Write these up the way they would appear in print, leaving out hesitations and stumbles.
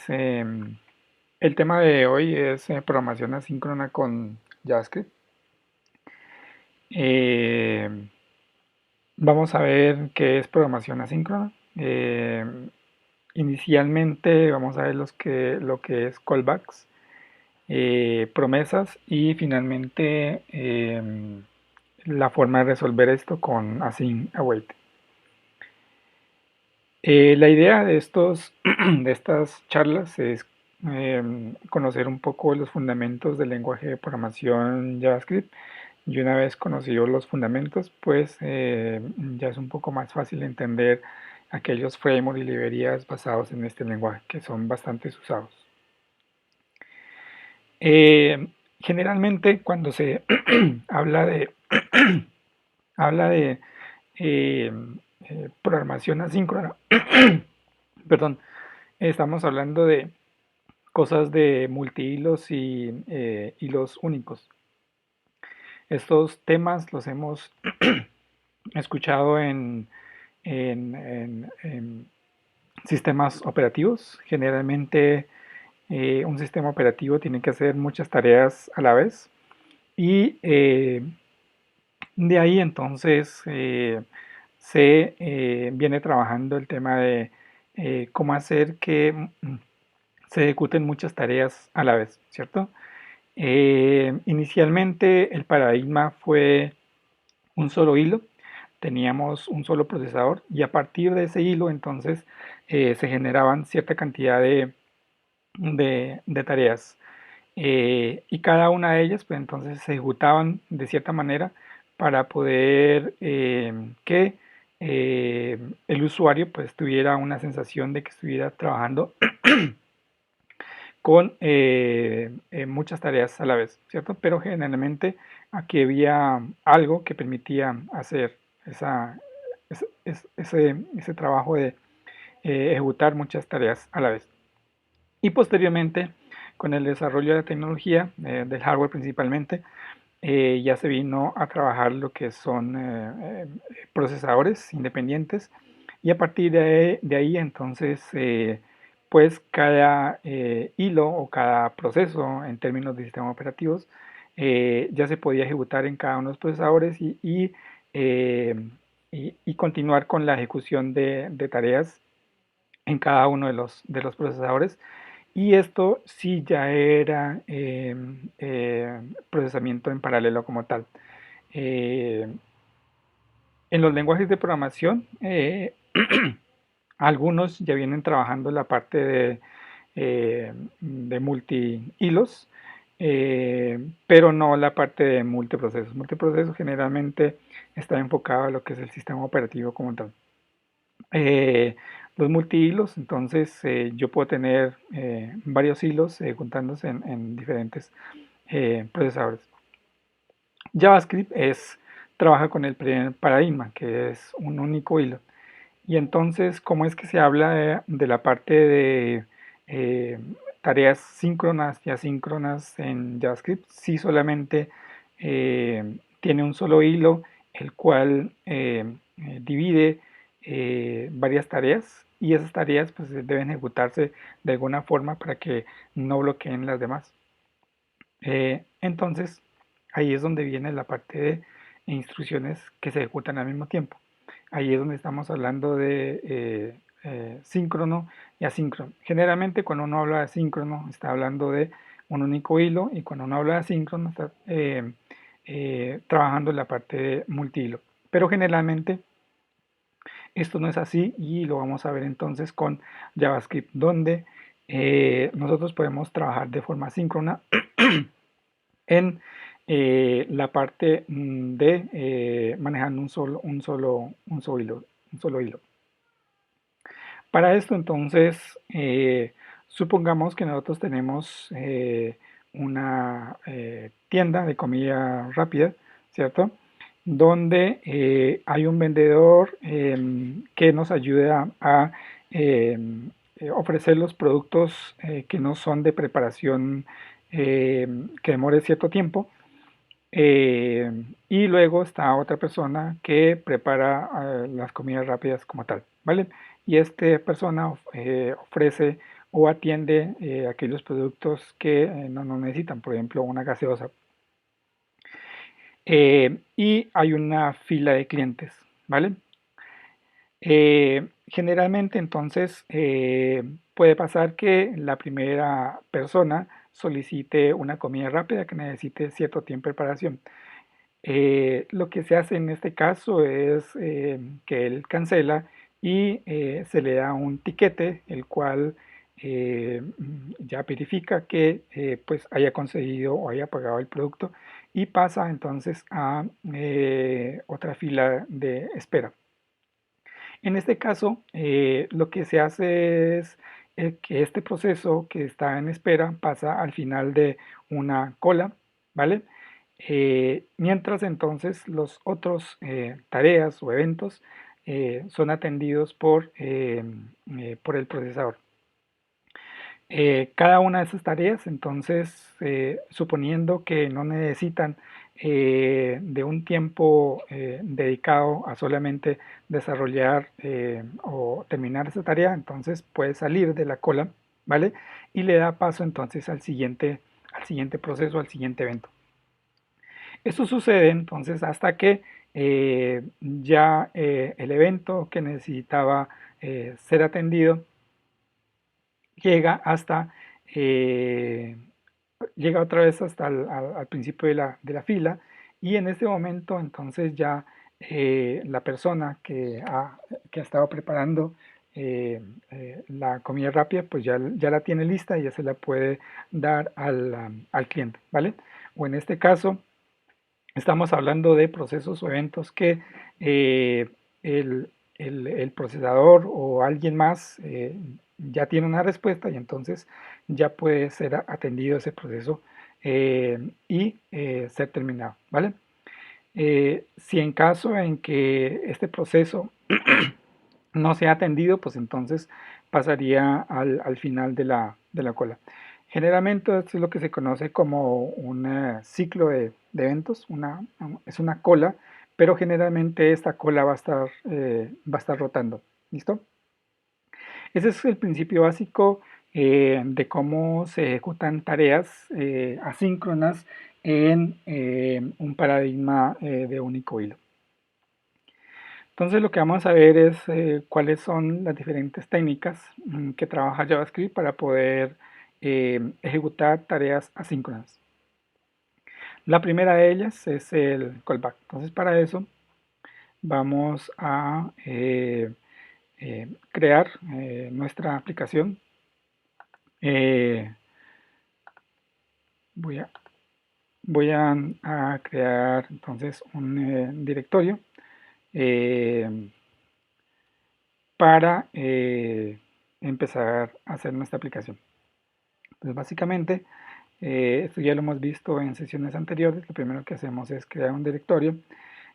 el tema de hoy es programación asíncrona con JavaScript. Eh, Vamos a ver qué es programación asíncrona. Inicialmente vamos a ver lo que es callbacks, promesas y finalmente la forma de resolver esto con async await. La idea de de estas charlas es conocer un poco los fundamentos del lenguaje de programación JavaScript, y una vez conocidos los fundamentos, pues ya es un poco más fácil entender aquellos frameworks y librerías basados en este lenguaje que son bastante usados. Generalmente cuando se habla habla de eh, programación asíncrona, perdón, estamos hablando de cosas de multihilos y hilos únicos. Estos temas los hemos escuchado en sistemas operativos. Generalmente un sistema operativo tiene que hacer muchas tareas a la vez y de ahí entonces se viene trabajando el tema de cómo hacer que se ejecuten muchas tareas a la vez, ¿cierto? Inicialmente el paradigma fue un solo hilo, teníamos un solo procesador y a partir de ese hilo entonces se generaban cierta cantidad de tareas y cada una de ellas pues entonces se ejecutaban de cierta manera para poder que el usuario pues tuviera una sensación de que estuviera trabajando con muchas tareas a la vez, ¿cierto? Pero generalmente aquí había algo que permitía hacer ese trabajo de ejecutar muchas tareas a la vez. Y posteriormente, con el desarrollo de la tecnología, del hardware principalmente, ya se vino a trabajar lo que son procesadores independientes y a partir de ahí entonces pues cada hilo o cada proceso en términos de sistemas operativos ya se podía ejecutar en cada uno de los procesadores eh, y continuar con la ejecución de tareas en cada uno de de los procesadores y esto sí ya era procesamiento en paralelo como tal. Eh, en los lenguajes de programación, algunos ya vienen trabajando la parte de multi-hilos, pero no la parte de multiprocesos. Multiprocesos generalmente está enfocado a lo que es el sistema operativo como tal. Eh, los multihilos, entonces yo puedo tener varios hilos juntándose en diferentes procesadores. JavaScript trabaja con el primer paradigma, que es un único hilo. Y entonces, ¿cómo es que se habla de la parte de eh, tareas síncronas y asíncronas en JavaScript? Si solamente tiene un solo hilo, el cual divide varias tareas y esas tareas pues deben ejecutarse de alguna forma para que no bloqueen las demás. Entonces, ahí es donde viene la parte de instrucciones que se ejecutan al mismo tiempo. Ahí es donde estamos hablando de síncrono y asíncrono. Generalmente cuando uno habla de síncrono está hablando de un único hilo y cuando uno habla de asíncrono está trabajando en la parte de multihilo. Pero generalmente esto no es así y lo vamos a ver entonces con JavaScript, donde nosotros podemos trabajar de forma síncrona en la parte de manejando un solo hilo. Para esto entonces, supongamos que nosotros tenemos una tienda de comida rápida, ¿cierto? Donde hay un vendedor que nos ayuda a ofrecer los productos que no son de preparación que demore cierto tiempo. Y luego está otra persona que prepara las comidas rápidas como tal, ¿vale? Y esta persona ofrece o atiende aquellos productos que no necesitan, por ejemplo, una gaseosa. Y hay una fila de clientes, ¿vale? Generalmente entonces puede pasar que la primera persona solicite una comida rápida que necesite cierto tiempo de preparación. Lo que se hace en este caso es que él cancela y se le da un tiquete, el cual ya verifica que pues haya conseguido o haya pagado el producto y pasa entonces a otra fila de espera. En este caso, lo que se hace es que este proceso que está en espera pasa al final de una cola, ¿vale? Mientras entonces los otros tareas o eventos son atendidos por el procesador. Cada una de esas tareas, entonces, suponiendo que no necesitan de un tiempo dedicado a solamente desarrollar o terminar esa tarea, entonces puede salir de la cola, ¿vale? Y le da paso entonces al siguiente proceso, al siguiente evento. Eso sucede entonces hasta que ya el evento que necesitaba ser atendido llega hasta, eh, llega otra vez hasta al principio de la fila y en este momento entonces ya la persona que ha estado preparando la comida rápida pues ya la tiene lista y ya se la puede dar al cliente, ¿vale? O en este caso estamos hablando de procesos o eventos que eh, el, el procesador o alguien más ya tiene una respuesta y entonces ya puede ser atendido ese proceso y ser terminado, ¿vale? Si en caso en que este proceso no sea atendido, pues entonces pasaría al final de la cola. Generalmente esto es lo que se conoce como un ciclo de eventos, es una cola, pero generalmente esta cola va a estar rotando. ¿Listo? Ese es el principio básico de cómo se ejecutan tareas asíncronas en un paradigma de único hilo. Entonces lo que vamos a ver es cuáles son las diferentes técnicas que trabaja JavaScript para poder ejecutar tareas asíncronas. La primera de ellas es el callback. Entonces para eso vamos a crear nuestra aplicación. Eh, voy a, a crear entonces un directorio eh, para empezar a hacer nuestra aplicación. Pues básicamente, esto ya lo hemos visto en sesiones anteriores. Lo primero que hacemos es crear un directorio,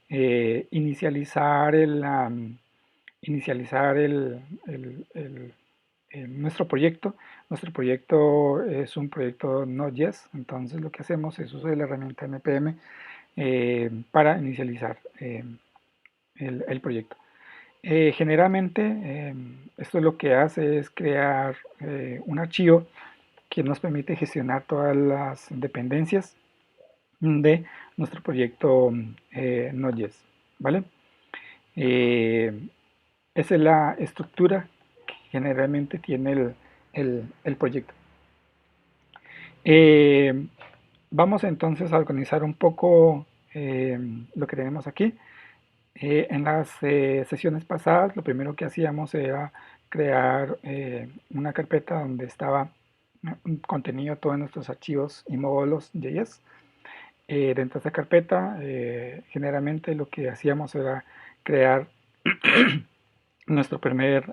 inicializar inicializar nuestro proyecto. Nuestro proyecto es un proyecto Node.js, entonces lo que hacemos es uso de la herramienta npm para inicializar el proyecto. Generalmente, esto lo que hace es crear un archivo que nos permite gestionar todas las dependencias de nuestro proyecto Node.js, ¿vale? Eh, Esa es la estructura que generalmente tiene el proyecto. Eh, Vamos entonces a organizar un poco lo que tenemos aquí. En las sesiones pasadas, lo primero que hacíamos era crear una carpeta donde estaba contenido todos nuestros archivos y módulos JS. Dentro de esta carpeta, generalmente lo que hacíamos era crear nuestro primer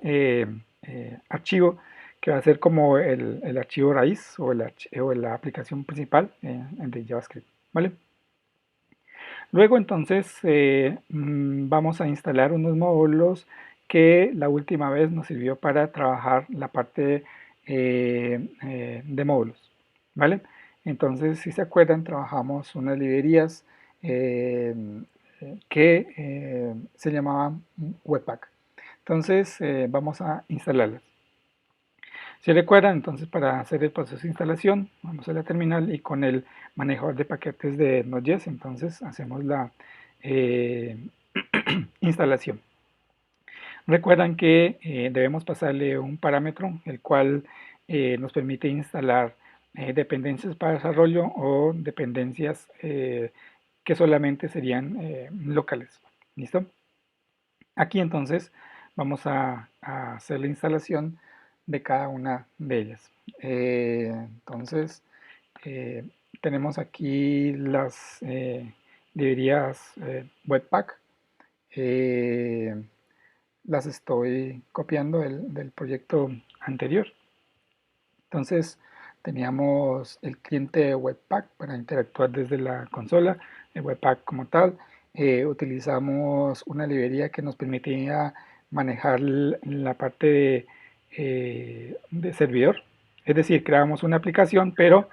archivo, que va a ser como el archivo raíz o la aplicación principal de JavaScript, ¿vale? Luego entonces vamos a instalar unos módulos que la última vez nos sirvió para trabajar la parte de módulos, ¿vale? Entonces, si se acuerdan, trabajamos unas librerías eh, que se llamaban Webpack. Entonces, vamos a instalarlas. Si recuerdan, entonces para hacer el proceso de instalación, vamos a la terminal y con el manejador de paquetes de Node.js, entonces hacemos la eh, instalación. Recuerdan que debemos pasarle un parámetro, el cual nos permite instalar dependencias para desarrollo o dependencias que solamente serían locales. ¿Listo? Aquí entonces vamos a hacer la instalación de cada una de ellas. Entonces, eh, tenemos aquí las librerías Webpack. eh, las estoy copiando del proyecto anterior. Entonces, teníamos el cliente Webpack para interactuar desde la consola, el Webpack como tal. Utilizamos una librería que nos permitía manejar la parte de servidor. Es decir, creamos una aplicación, pero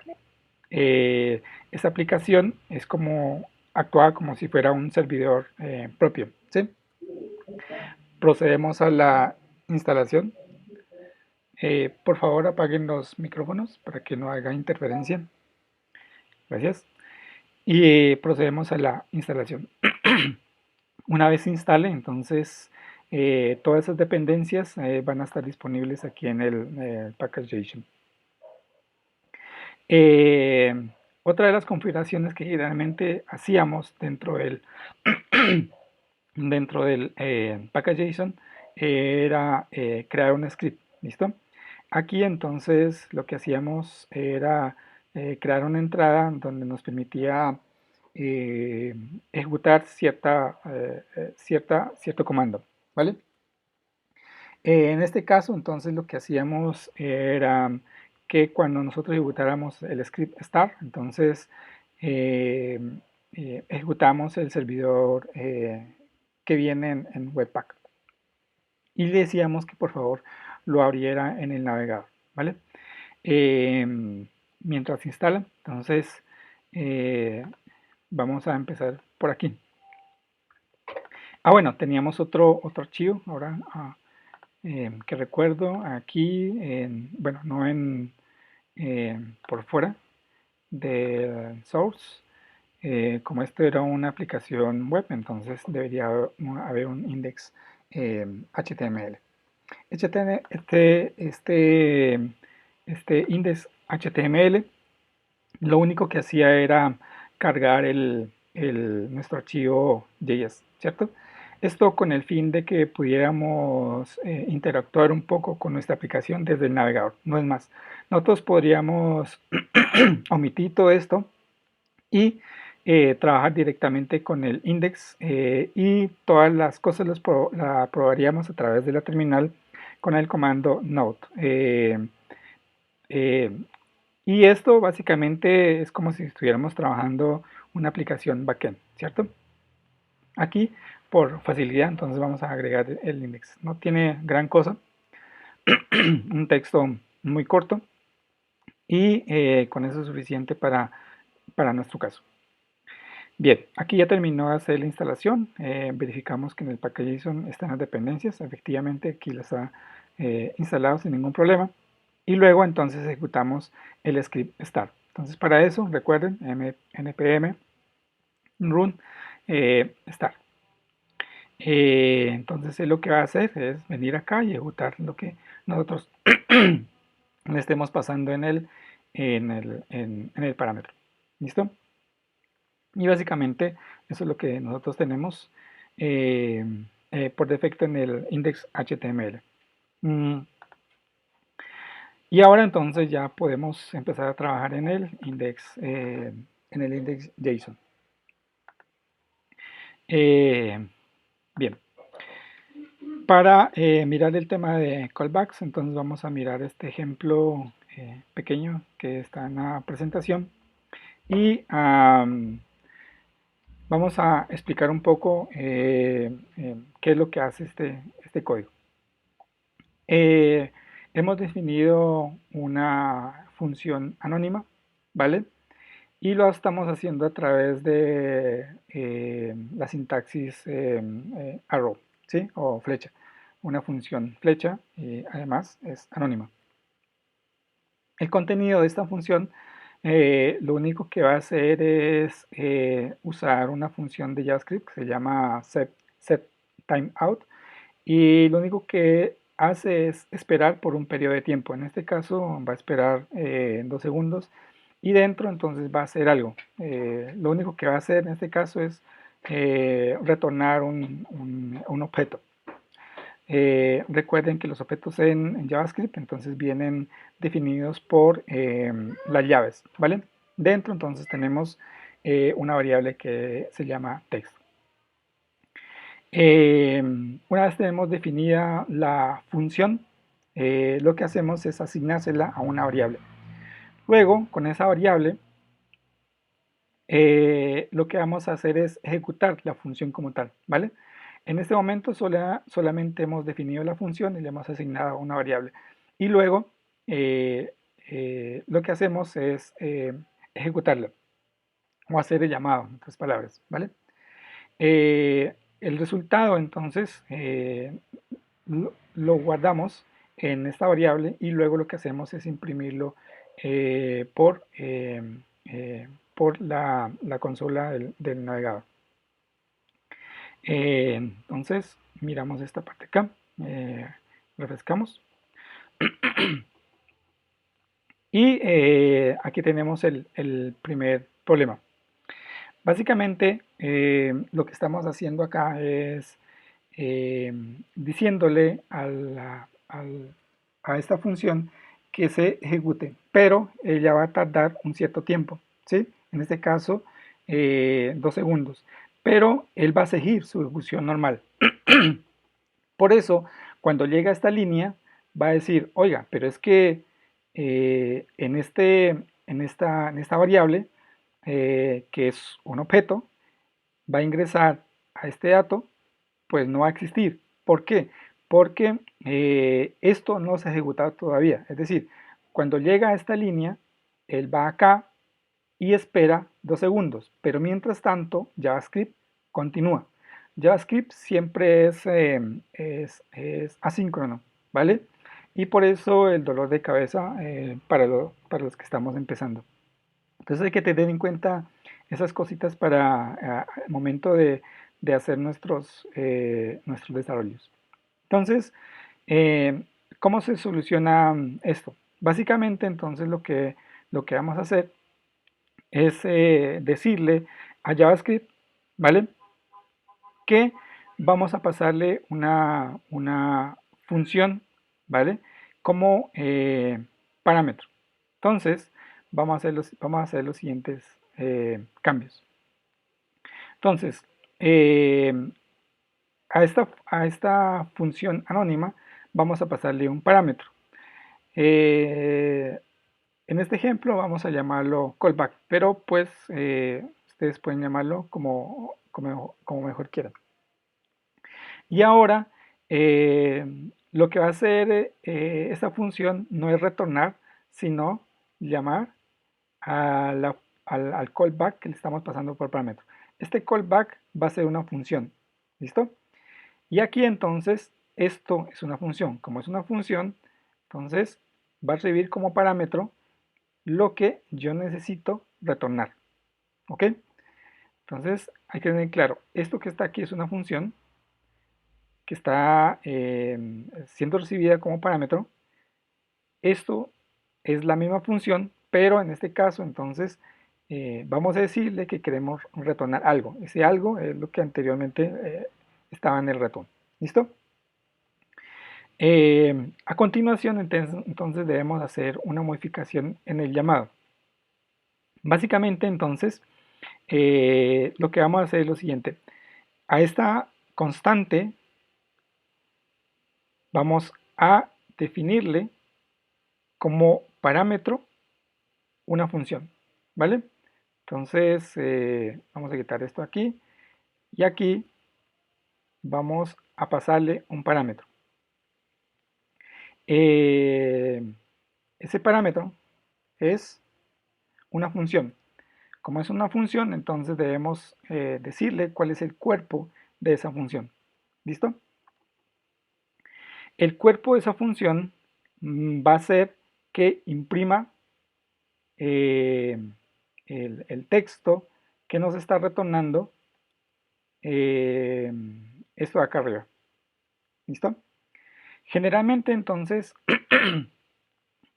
esa aplicación es como actuaba como si fuera un servidor propio. ¿Sí? Procedemos a la instalación. Por favor, apaguen los micrófonos para que no haga interferencia. Gracias. Y procedemos a la instalación. Una vez se instale, entonces todas esas dependencias van a estar disponibles aquí en el package.json. Eh, Otra de las configuraciones que generalmente hacíamos dentro del package.json era crear un script. ¿Listo? Aquí entonces lo que hacíamos era crear una entrada donde nos permitía eh, ejecutar cierto comando, ¿vale? En este caso entonces lo que hacíamos era que cuando nosotros ejecutáramos el script start, entonces eh, ejecutamos el servidor que viene en Webpack y le decíamos que por favor lo abriera en el navegador, ¿vale? Mientras se instala, entonces eh, vamos a empezar por aquí. Bueno, teníamos otro archivo ahora que recuerdo aquí, bueno, no por fuera del source. Como esto era una aplicación web, entonces debería haber un index HTML. Este index HTML lo único que hacía era cargar nuestro archivo JS, ¿cierto? Esto con el fin de que pudiéramos interactuar un poco con nuestra aplicación desde el navegador, no es más. Nosotros podríamos omitir todo esto y trabajar directamente con el index y todas las cosas las probaríamos a través de la terminal con el comando node. Eh, y esto básicamente es como si estuviéramos trabajando una aplicación backend, ¿cierto? Aquí, por facilidad, entonces vamos a agregar el index. No tiene gran cosa, un texto muy corto y con eso es suficiente para nuestro caso. Bien, aquí ya terminó de hacer la instalación. Verificamos que en el package.json están las dependencias. Efectivamente, aquí las ha instalado sin ningún problema. Y luego entonces ejecutamos el script start. Entonces para eso, recuerden, npm run start. Entonces él lo que va a hacer es venir acá y ejecutar lo que nosotros le estemos pasando en el parámetro. ¿Listo? Y básicamente eso es lo que nosotros tenemos eh, por defecto en el index HTML. Y ahora entonces ya podemos empezar a trabajar en el index JSON. Bien, para mirar el tema de callbacks, entonces vamos a mirar este ejemplo pequeño que está en la presentación y vamos a explicar un poco qué es lo que hace este código. Hemos definido una función anónima, ¿vale? Y lo estamos haciendo a través de la sintaxis arrow, ¿sí? O flecha. Una función flecha y además es anónima. El contenido de esta función lo único que va a hacer es usar una función de JavaScript que se llama setTimeout, y lo único que hace es esperar por un periodo de tiempo. En este caso va a esperar 2 segundos, y dentro entonces va a hacer algo. Lo único que va a hacer en este caso es retornar un objeto. Recuerden que los objetos en JavaScript entonces vienen definidos por las llaves, ¿vale? Dentro entonces tenemos una variable que se llama text. Una vez tenemos definida la función, lo que hacemos es asignársela a una variable. Luego, con esa variable, lo que vamos a hacer es ejecutar la función como tal, ¿vale? En este momento solamente hemos definido la función y le hemos asignado una variable. Y luego eh, lo que hacemos es ejecutarla o hacer el llamado, en otras palabras, ¿vale? El resultado entonces lo guardamos en esta variable, y luego lo que hacemos es imprimirlo eh, por, eh, por la consola del navegador. Entonces, miramos esta parte acá, eh, refrescamos, y aquí tenemos el primer problema. Básicamente, lo que estamos haciendo acá es eh, diciéndole a esta función que se ejecute, pero ella va a tardar un cierto tiempo, ¿sí? En este caso, 2 segundos, pero él va a seguir su ejecución normal. Por eso, cuando llega a esta línea, va a decir, oiga, pero es que en esta variable, que es un objeto, va a ingresar a este dato, pues no va a existir. ¿Por qué? Porque esto no se ha ejecutado todavía. Es decir, cuando llega a esta línea, él va acá y espera 2 segundos, pero mientras tanto JavaScript continúa. JavaScript siempre es asíncrono, ¿vale? Y por eso el dolor de cabeza para los que estamos empezando. Entonces hay que tener en cuenta esas cositas para el momento de hacer nuestros desarrollos. Entonces, ¿cómo se soluciona esto? Básicamente, entonces lo que vamos a hacer es decirle a JavaScript, ¿vale? Que vamos a pasarle una función, ¿vale? Como parámetro. Entonces, vamos a hacer los siguientes cambios. Entonces, eh, a esta función anónima vamos a pasarle un parámetro. Eh, en este ejemplo vamos a llamarlo callback, pero pues ustedes pueden llamarlo como mejor quieran. Y ahora eh, lo que va a hacer esta función no es retornar, sino llamar al callback que le estamos pasando por parámetro. Este callback va a ser una función, ¿listo? Y aquí entonces esto es una función. Como es una función, entonces va a recibir como parámetro lo que yo necesito retornar, ¿ok? Entonces hay que tener claro, esto que está aquí es una función que está siendo recibida como parámetro. Esto es la misma función, pero en este caso entonces vamos a decirle que queremos retornar algo. Ese algo es lo que anteriormente estaba en el retorno. ¿Listo? A continuación entonces debemos hacer una modificación en el llamado. Básicamente entonces lo que vamos a hacer es lo siguiente. A esta constante vamos a definirle como parámetro una función, ¿vale? Entonces vamos a quitar esto aquí, y aquí vamos a pasarle un parámetro. Eh, ese parámetro es una función. Como es una función, entonces debemos decirle cuál es el cuerpo de esa función. ¿Listo? El cuerpo de esa función va a ser que imprima el texto que nos está retornando esto de acá arriba. ¿Listo? Generalmente entonces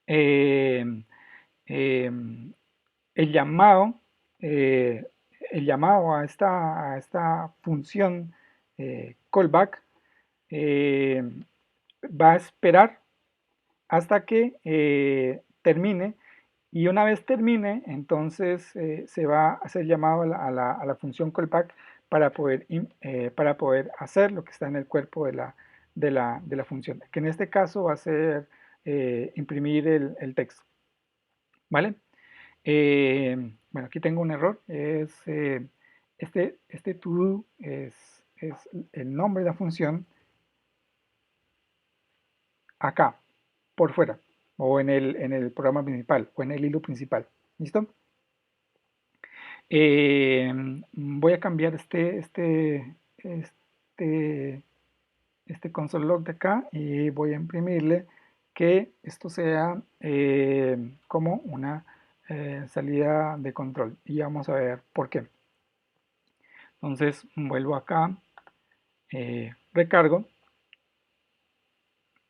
eh, eh, el llamado, eh, el llamado a esta función callback eh, va a esperar hasta que termine, y una vez termine, entonces se va a hacer llamado a la función callback para poder hacer lo que está en el cuerpo de la función, que en este caso va a ser imprimir el texto, ¿vale? Bueno, aquí tengo un error, es este to-do es el nombre de la función acá, por fuera, o en el programa principal, o en el hilo principal. ¿Listo? Eh, Voy a cambiar este, este console log de acá y voy a imprimirle que esto sea como una salida de control. Y vamos a ver por qué. Entonces vuelvo acá, recargo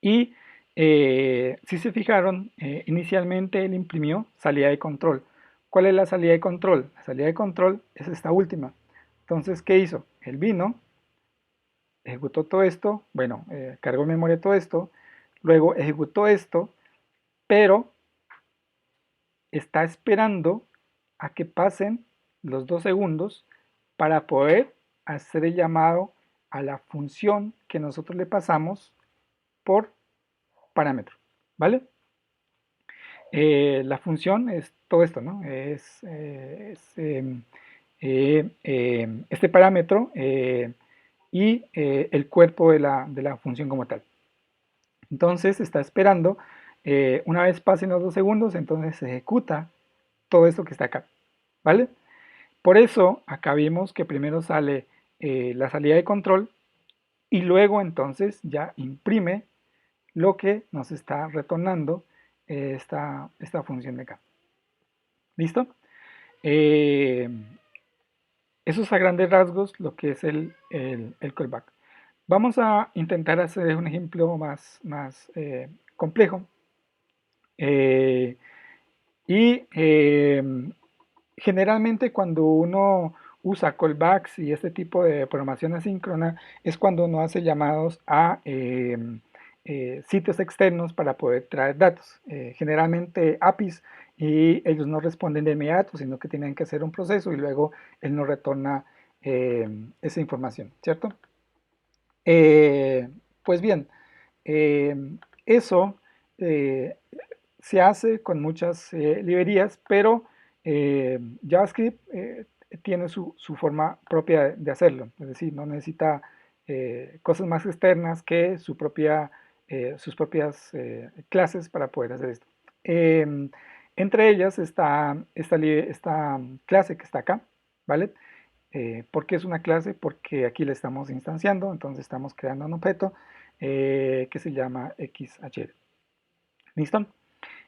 y si se fijaron, inicialmente él imprimió salida de control. ¿Cuál es la salida de control? La salida de control es esta última. Entonces, ¿qué hizo? Él vino, ejecutó todo esto, bueno, cargó en memoria todo esto, luego ejecutó esto, pero está esperando a que pasen los 2 segundos para poder hacer el llamado a la función que nosotros le pasamos por parámetro, ¿vale? La función es todo esto, ¿no? Este parámetro y el cuerpo de la función como tal. Entonces está esperando, una vez pasen los 2 segundos, entonces se ejecuta todo esto que está acá, ¿vale? Por eso acá vimos que primero sale la salida de control y luego entonces ya imprime lo que nos está retornando esta función de acá. ¿Listo? Eh, Eso es a grandes rasgos lo que es el callback. Vamos a intentar hacer un ejemplo más complejo. Eh, y generalmente cuando uno usa callbacks y este tipo de programación asíncrona es cuando uno hace llamados a sitios externos para poder traer datos. Generalmente APIs, y ellos no responden de inmediato, sino que tienen que hacer un proceso y luego él nos retorna esa información, ¿cierto? Eh, pues bien, eh, eso eh, se hace con muchas librerías, pero JavaScript tiene su forma propia de hacerlo, es decir, no necesita cosas más externas que sus propias clases para poder hacer esto. Entre ellas está esta clase que está acá, ¿vale? ¿Por qué es una clase? Porque aquí la estamos instanciando, entonces estamos creando un objeto que se llama XHL. ¿Listo?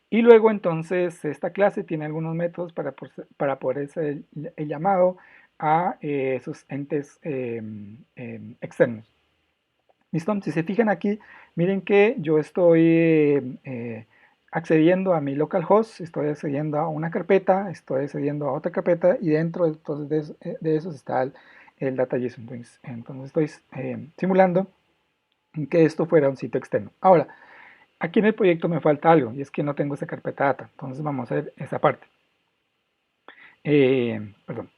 Y luego entonces esta clase tiene algunos métodos para poder hacer el llamado a esos entes externos. ¿Listo? Si se fijan aquí, miren que yo estoy accediendo a mi localhost, estoy accediendo a una carpeta, estoy accediendo a otra carpeta y dentro entonces, de esos está el data.json. Entonces estoy simulando que esto fuera un sitio externo. Ahora, aquí en el proyecto me falta algo y es que no tengo esa carpeta data. Entonces vamos a ver esa parte. Perdón.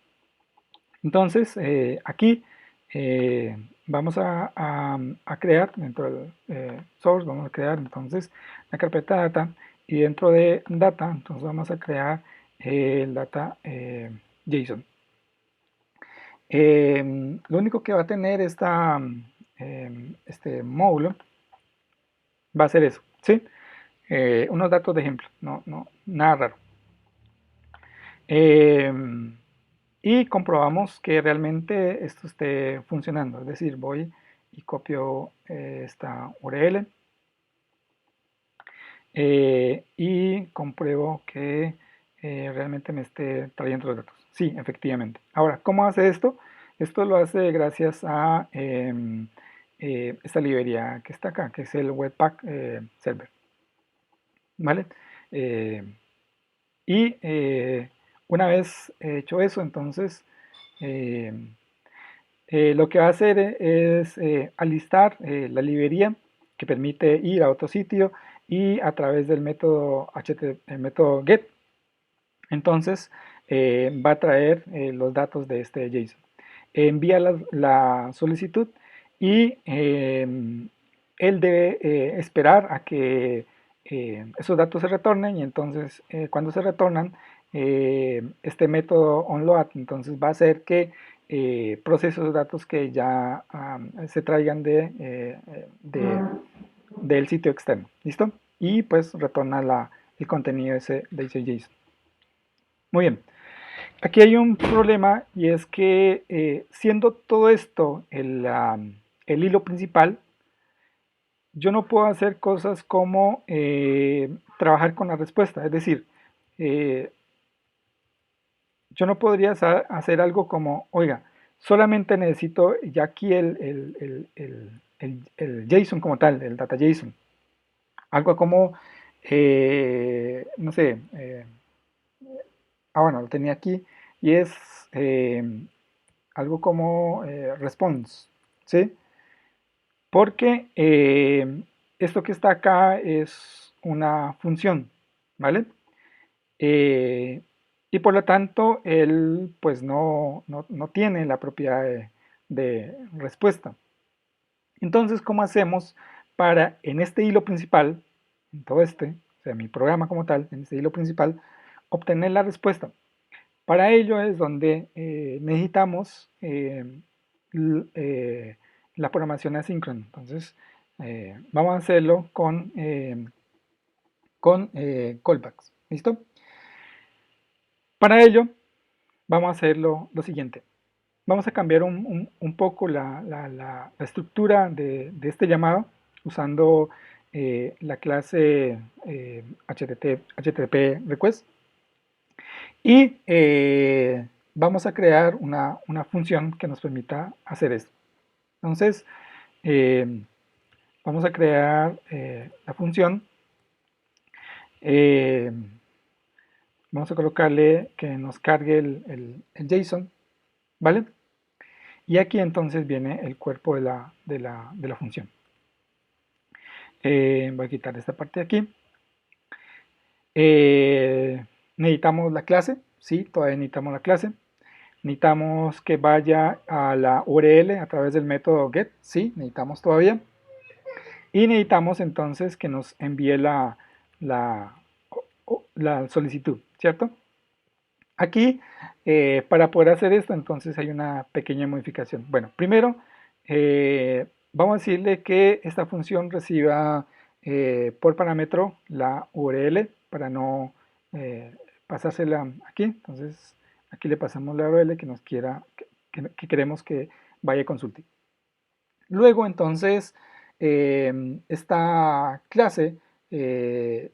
Entonces aquí vamos a crear dentro del source, vamos a crear entonces la carpeta data y dentro de data entonces vamos a crear el data JSON. Lo único que va a tener este módulo va a ser eso, ¿sí? Unos datos de ejemplo, no, nada raro. Y comprobamos que realmente esto esté funcionando, es decir, voy y copio esta URL y compruebo que realmente me esté trayendo los datos. Sí, efectivamente. Ahora, ¿cómo hace esto? Esto lo hace gracias a esta librería que está acá, que es el Webpack Server, ¿vale? Eh, y una vez hecho eso, entonces eh, lo que va a hacer es alistar la librería que permite ir a otro sitio y a través del método, el método get, entonces va a traer los datos de este JSON. Envía la solicitud y él debe esperar a que esos datos se retornen y entonces cuando se retornan este método onload entonces va a hacer que procese los datos que ya se traigan del sitio externo. ¿Listo? Y pues retorna el contenido de ese JSON. Muy bien. Aquí hay un problema y es que siendo todo esto el hilo principal, yo no puedo hacer cosas como trabajar con la respuesta. Es decir, eh, yo no podría hacer algo como, oiga, solamente necesito ya aquí el JSON como tal, el data JSON. Algo como, no sé, bueno, lo tenía aquí y es algo como response, ¿sí? Porque esto que está acá es una función, ¿vale? Eh, y por lo tanto, él pues no tiene la propiedad de respuesta. Entonces, ¿cómo hacemos para en este hilo principal, en todo este, o sea, mi programa como tal, en este hilo principal, obtener la respuesta? Para ello es donde necesitamos la programación asíncrona. Entonces, vamos a hacerlo con callbacks. ¿Listo? Para ello, vamos a hacer lo siguiente. Vamos a cambiar un poco la estructura de este llamado usando la clase HTTP request y vamos a crear una función que nos permita hacer esto. Entonces, eh, vamos a crear la función. eh, Vamos a colocarle que nos cargue el JSON, ¿vale? Y aquí entonces viene el cuerpo de la función. Voy a quitar esta parte de aquí. Necesitamos la clase, sí, todavía necesitamos la clase. Necesitamos que vaya a la URL a través del método get, sí, necesitamos todavía. Y necesitamos entonces que nos envíe la, la solicitud, ¿cierto? Aquí, para poder hacer esto, entonces hay una pequeña modificación. Bueno, primero, vamos a decirle que esta función reciba por parámetro la URL para no pasársela aquí. Entonces, aquí le pasamos la URL que nos que queremos que vaya a consultar. Luego, entonces, esta clase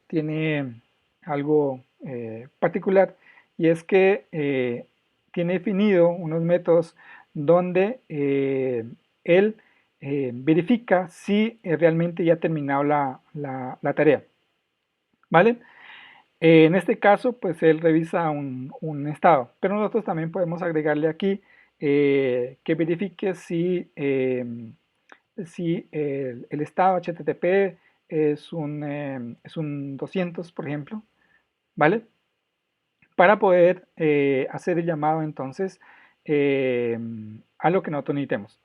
tiene algo particular y es que tiene definido unos métodos donde él verifica si realmente ya ha terminado la tarea, ¿vale? En este caso, pues él revisa un estado, pero nosotros también podemos agregarle aquí que verifique si el estado HTTP es un 200, por ejemplo, ¿vale? Para poder hacer el llamado entonces eh, a lo que nosotros necesitemos.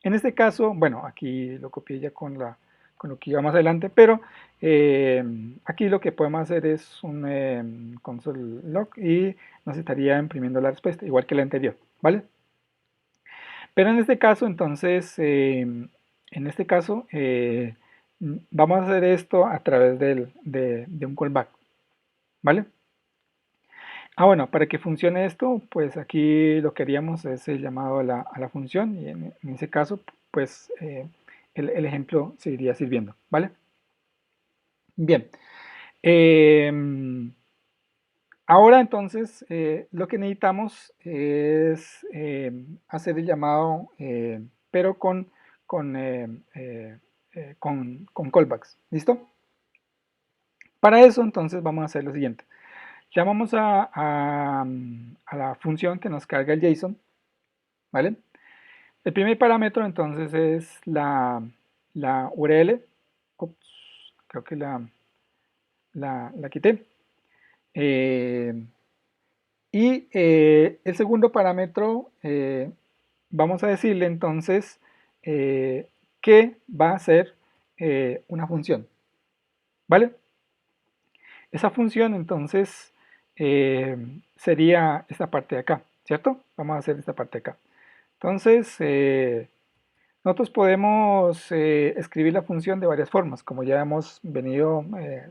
En este caso, bueno, aquí lo copié ya con lo que iba más adelante, pero eh, aquí lo que podemos hacer es un console log y nos estaría imprimiendo la respuesta, igual que la anterior, ¿vale? Pero en este caso, entonces, vamos a hacer esto a través de un callback, ¿vale? Bueno, para que funcione esto, pues aquí lo que haríamos es el llamado a la función y en ese caso, pues el ejemplo seguiría sirviendo, ¿vale? Bien, Em, Ahora entonces lo que necesitamos es hacer el llamado, pero con callbacks. ¿Listo? Para eso entonces vamos a hacer lo siguiente. Llamamos a la función que nos carga el JSON, ¿vale? El primer parámetro entonces es la URL. Ups, creo que la quité. Eh, el segundo parámetro, vamos a decirle entonces que va a ser una función, ¿vale? Esa función entonces eh, sería esta parte de acá, ¿cierto? Vamos a hacer esta parte de acá. Entonces, nosotros podemos escribir la función de varias formas, como ya hemos venido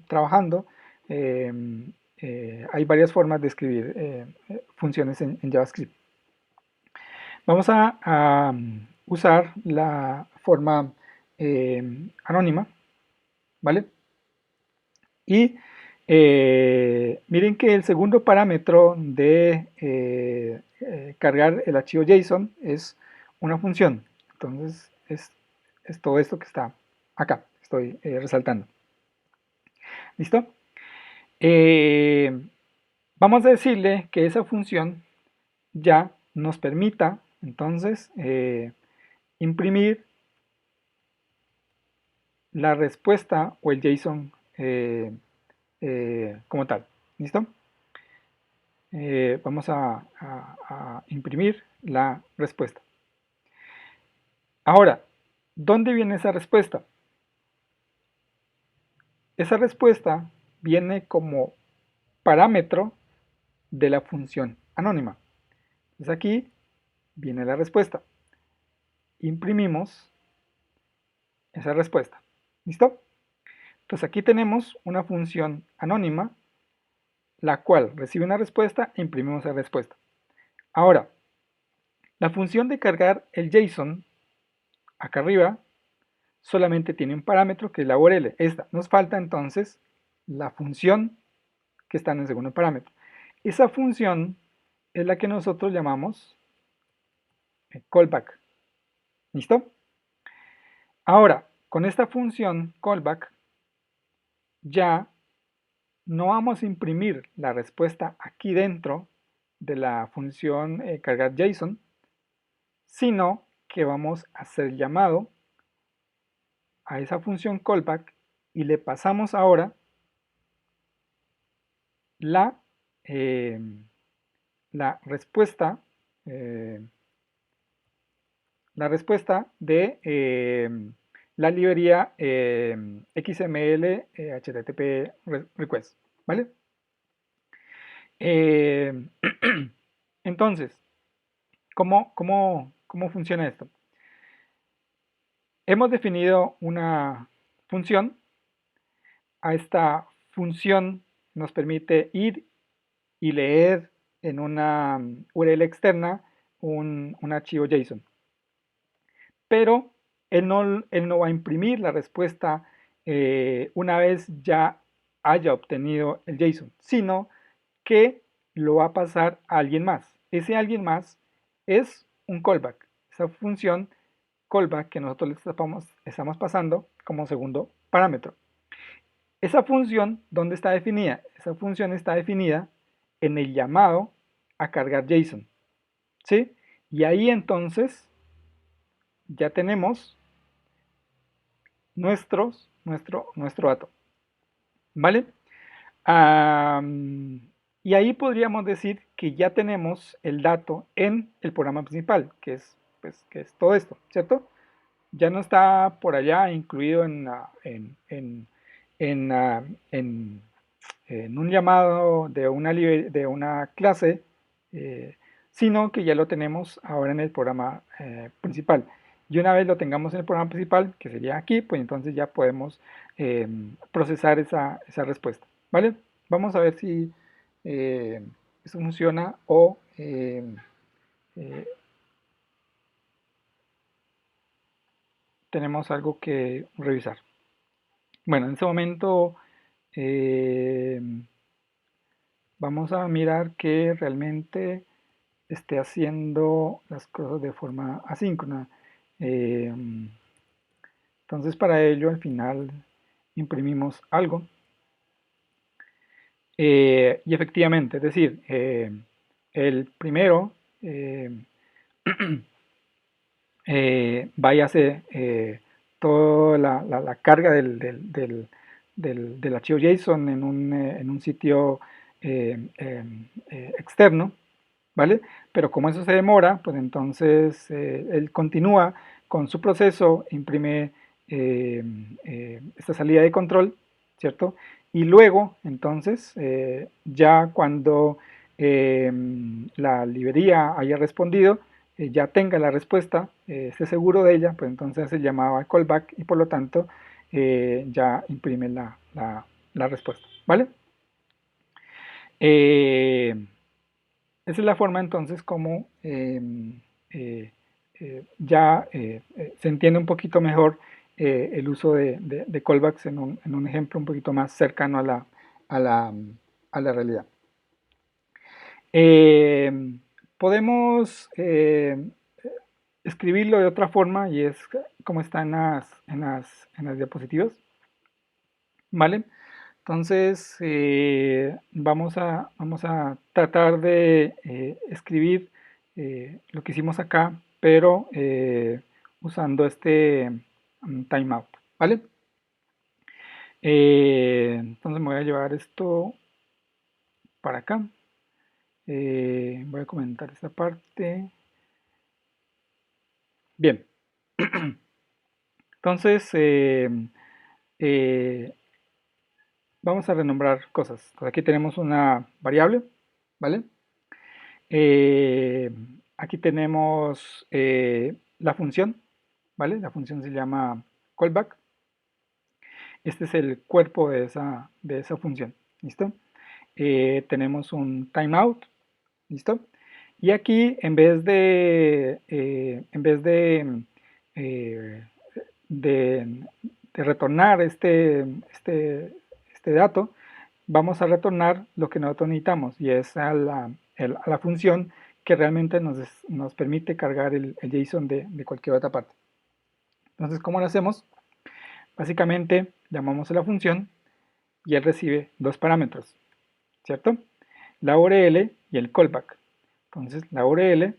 trabajando. eh, Hay varias formas de escribir funciones en JavaScript. Vamos a usar la forma anónima, ¿vale? Y miren que el segundo parámetro de cargar el archivo JSON es una función. Entonces es todo esto que está acá, estoy resaltando. ¿Listo? Eh, Vamos a decirle que esa función ya nos permita entonces imprimir la respuesta o el JSON como tal. ¿Listo? Vamos a imprimir la respuesta. Ahora, ¿dónde viene esa respuesta? Esa respuesta viene como parámetro de la función anónima. Entonces aquí viene la respuesta. Imprimimos esa respuesta. ¿Listo? Entonces aquí tenemos una función anónima, la cual recibe una respuesta e imprimimos esa respuesta. Ahora, la función de cargar el JSON acá arriba solamente tiene un parámetro que es la URL. Esta. Nos falta entonces la función que está en el segundo parámetro. Esa función es la que nosotros llamamos callback. ¿Listo? Ahora, con esta función callback ya no vamos a imprimir la respuesta aquí dentro de la función cargar JSON, sino que vamos a hacer llamado a esa función callback y le pasamos ahora la, eh, la respuesta, eh, la respuesta de la librería XML HTTP request, ¿vale? Eh, entonces, ¿cómo funciona esto? Hemos definido una función. A esta función nos permite ir y leer en una URL externa un archivo JSON. Pero él no va a imprimir la respuesta una vez ya haya obtenido el JSON, sino que lo va a pasar a alguien más. Ese alguien más es un callback, esa función callback que nosotros le estamos pasando como segundo parámetro. Esa función, ¿dónde está definida? Esa función está definida en el llamado a cargar JSON, ¿sí? Y ahí entonces ya tenemos nuestro dato, ¿vale? Am, y ahí podríamos decir que ya tenemos el dato en el programa principal, pues, que es todo esto, ¿cierto? Ya no está por allá incluido en, ah, en- en un llamado de una clase, eh, sino que ya lo tenemos ahora en el programa principal. Y una vez lo tengamos en el programa principal, que sería aquí, pues entonces ya podemos procesar esa respuesta, ¿vale? Vamos a ver si eh, eso funciona o eh, tenemos algo que revisar. Bueno, en este momento eh, vamos a mirar que realmente esté haciendo las cosas de forma asíncrona. Eh, entonces para ello al final imprimimos algo y efectivamente, es decir, el primero eh, váyase toda la carga del archivo JSON en un sitio externo, ¿vale? Pero como eso se demora, pues entonces él continúa con su proceso, imprime esta salida de control, ¿cierto? Y luego, entonces, ya cuando eh, la librería haya respondido, ya tenga la respuesta, esté seguro de ella, pues entonces se llamaba callback y por lo tanto ya imprime la respuesta, ¿vale? Eh, Esa es la forma entonces como eh, se entiende un poquito mejor el uso de callbacks en un ejemplo un poquito más cercano a la, a la realidad. Eh, Podemos escribirlo de otra forma y es como está en las diapositivas, ¿vale? Entonces vamos a tratar de escribir lo que hicimos acá, pero usando este timeout, ¿vale? Entonces me voy a llevar esto para acá. Voy a comentar esta parte. Bien, entonces eh, vamos a renombrar cosas. Pues aquí tenemos una variable, ¿vale? Eh, Aquí tenemos la función, ¿vale? La función se llama callback. Este es el cuerpo de esa función, ¿listo? Tenemos un timeout, ¿listo? Y aquí eh, de, de retornar este dato, vamos a retornar lo que nosotros necesitamos y es a la función que realmente nos permite cargar el JSON de cualquier otra parte. Entonces, ¿cómo lo hacemos? Básicamente, llamamos a la función y él recibe dos parámetros, ¿cierto? La URL y el callback. Entonces, la URL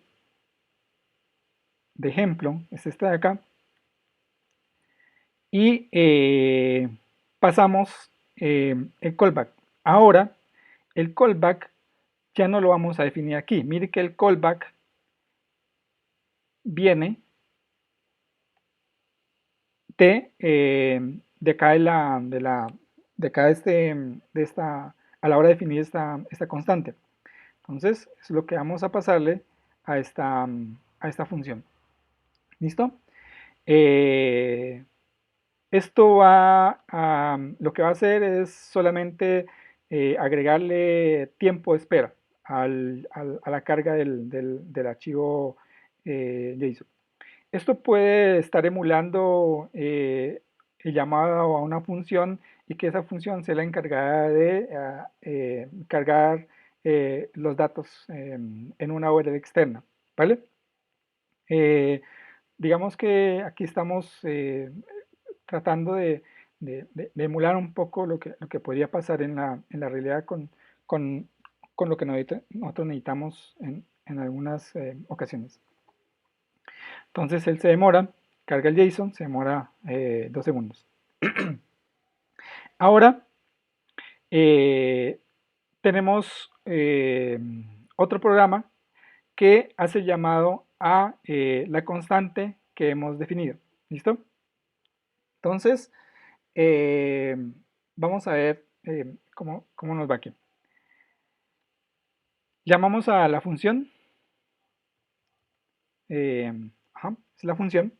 de ejemplo es esta de acá y pasamos el callback. Ahora, el callback ya no lo vamos a definir aquí. Mire que el callback viene de acá de acá de esta, a la hora de definir esta constante. Entonces, es lo que vamos a pasarle a esta función. ¿Listo? Eh, Esto lo que va a hacer es solamente agregarle tiempo de espera a la carga del archivo JSON. Esto puede estar emulando el llamado a una función y que esa función sea la encargada de cargar los datos en una URL externa, ¿vale? Eh, digamos que aquí estamos tratando de emular un poco lo que podría pasar en la realidad con, con lo que nosotros necesitamos en algunas ocasiones. Entonces él se demora, carga el JSON, se demora 2 segundos. Ahora eh, tenemos otro programa que hace llamado a la constante que hemos definido. ¿Listo? Entonces, eh, vamos a ver cómo nos va aquí. Llamamos a la función, ajá, es la función.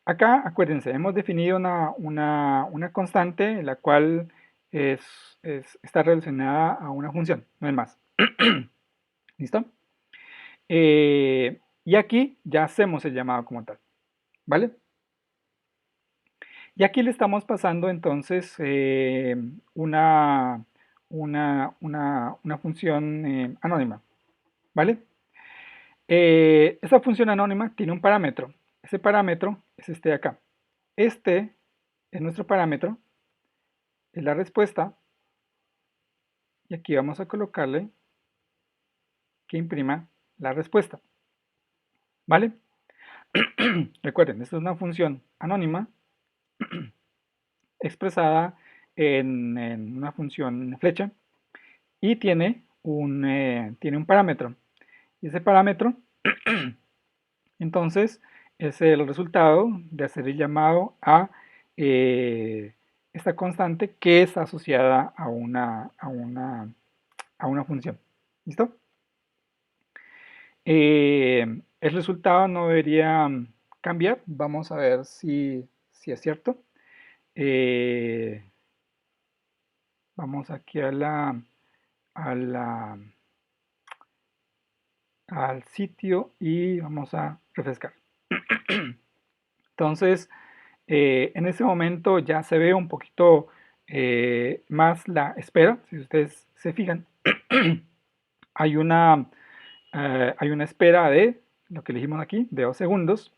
Acá, acuérdense, hemos definido una constante en la cual está relacionada a una función, no es más. ¿Listo? Y aquí ya hacemos el llamado como tal, ¿vale? Y aquí le estamos pasando entonces una, una función anónima, ¿vale? Esa función anónima tiene un parámetro. Ese parámetro es este de acá. Este es nuestro parámetro, es la respuesta, y aquí vamos a colocarle que imprima la respuesta, ¿vale? Recuerden, esta es una función anónima expresada en una función flecha y tiene un parámetro. Y ese parámetro, entonces, es el resultado de hacer el llamado a esta constante que es asociada a una función. ¿Listo? El resultado no debería cambiar. Vamos a ver si es cierto. Eh, Vamos aquí a la, al sitio y vamos a refrescar. Entonces, en este momento ya se ve un poquito más la espera. Si ustedes se fijan, hay hay una espera de lo que elegimos aquí, de 2 segundos,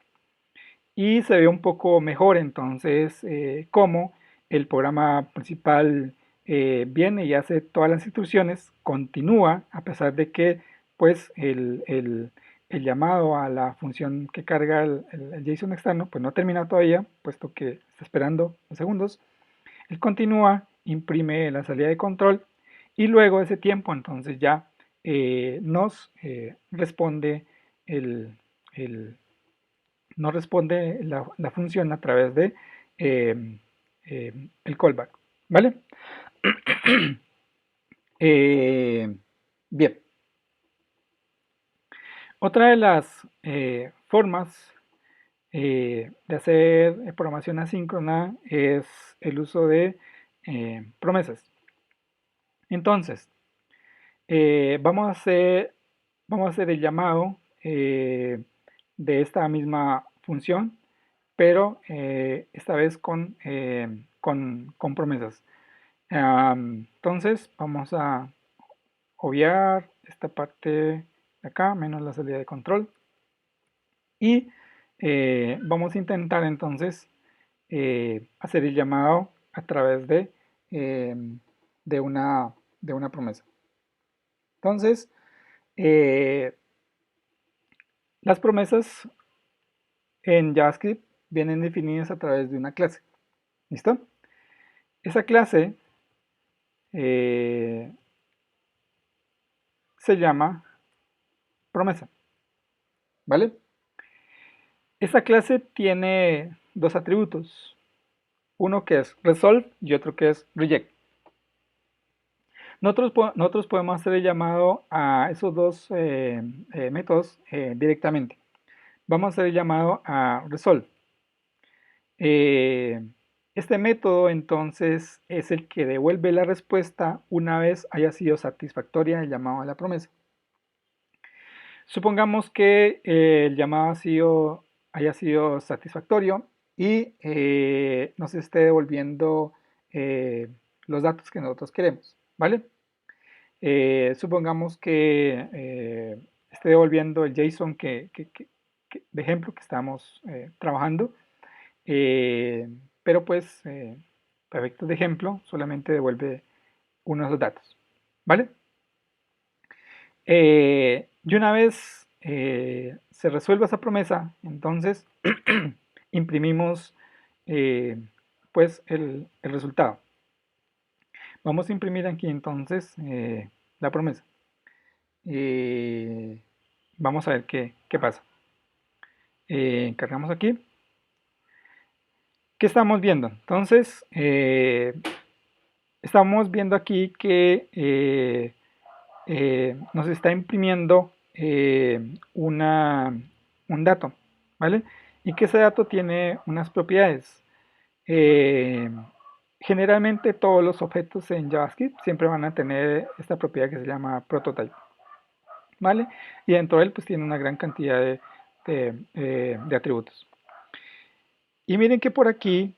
y se ve un poco mejor entonces cómo el programa principal viene y hace todas las instrucciones, continúa a pesar de que pues el llamado a la función que carga el JSON externo pues no termina todavía, puesto que está esperando 2 segundos. Él continúa, imprime la salida de control y luego de ese tiempo entonces ya nos responde el, el no responde la función a través de el callback, ¿vale? Eh, bien, otra de las formas de hacer programación asíncrona es el uso de promesas. Entonces, vamos a hacer el llamado de esta misma función, pero esta vez con promesas. Entonces vamos a obviar esta parte de acá, menos la salida de control. Y vamos a intentar entonces hacer el llamado a través eh, de de una promesa. Entonces, eh, las promesas en JavaScript vienen definidas a través de una clase. ¿Listo? Esa clase eh, se llama promesa, ¿vale? Esa clase tiene dos atributos, uno que es resolve y otro que es reject. Nosotros podemos hacer el llamado a esos dos métodos directamente. Vamos a hacer el llamado a resolve. Eh, este método entonces es el que devuelve la respuesta una vez haya sido satisfactoria el llamado a la promesa. Supongamos que el llamado haya sido satisfactorio y nos esté devolviendo eh, los datos que nosotros queremos, ¿vale? Supongamos que esté devolviendo el JSON de ejemplo que estamos trabajando, eh, pero pues para efectos de ejemplo solamente devuelve uno de esos datos, ¿vale? Y una vez se resuelva esa promesa, entonces imprimimos pues el resultado. Vamos a imprimir aquí entonces la promesa. Eh, Vamos a ver qué pasa. Cargamos aquí. ¿Qué estamos viendo? Entonces, estamos viendo aquí que nos está imprimiendo un dato, ¿vale? Y que ese dato tiene unas propiedades. Eh, Generalmente todos los objetos en JavaScript siempre van a tener esta propiedad que se llama prototype, ¿vale? Y dentro de él pues tiene una gran cantidad de atributos. Y miren que por aquí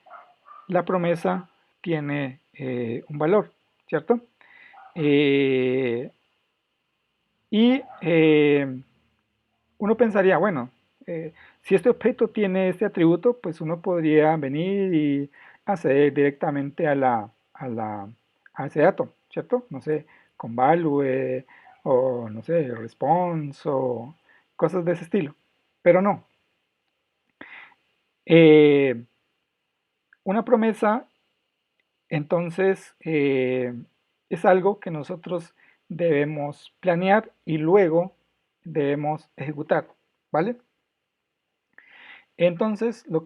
la promesa tiene un valor, ¿cierto? Eh, y uno pensaría, bueno, si este objeto tiene este atributo, pues uno podría venir y acceder directamente a ese dato, ¿cierto? No sé, con value o no sé, response o cosas de ese estilo. Pero no. Eh, una promesa, entonces, es algo que nosotros debemos planear y luego debemos ejecutar, ¿vale? Entonces, entonces lo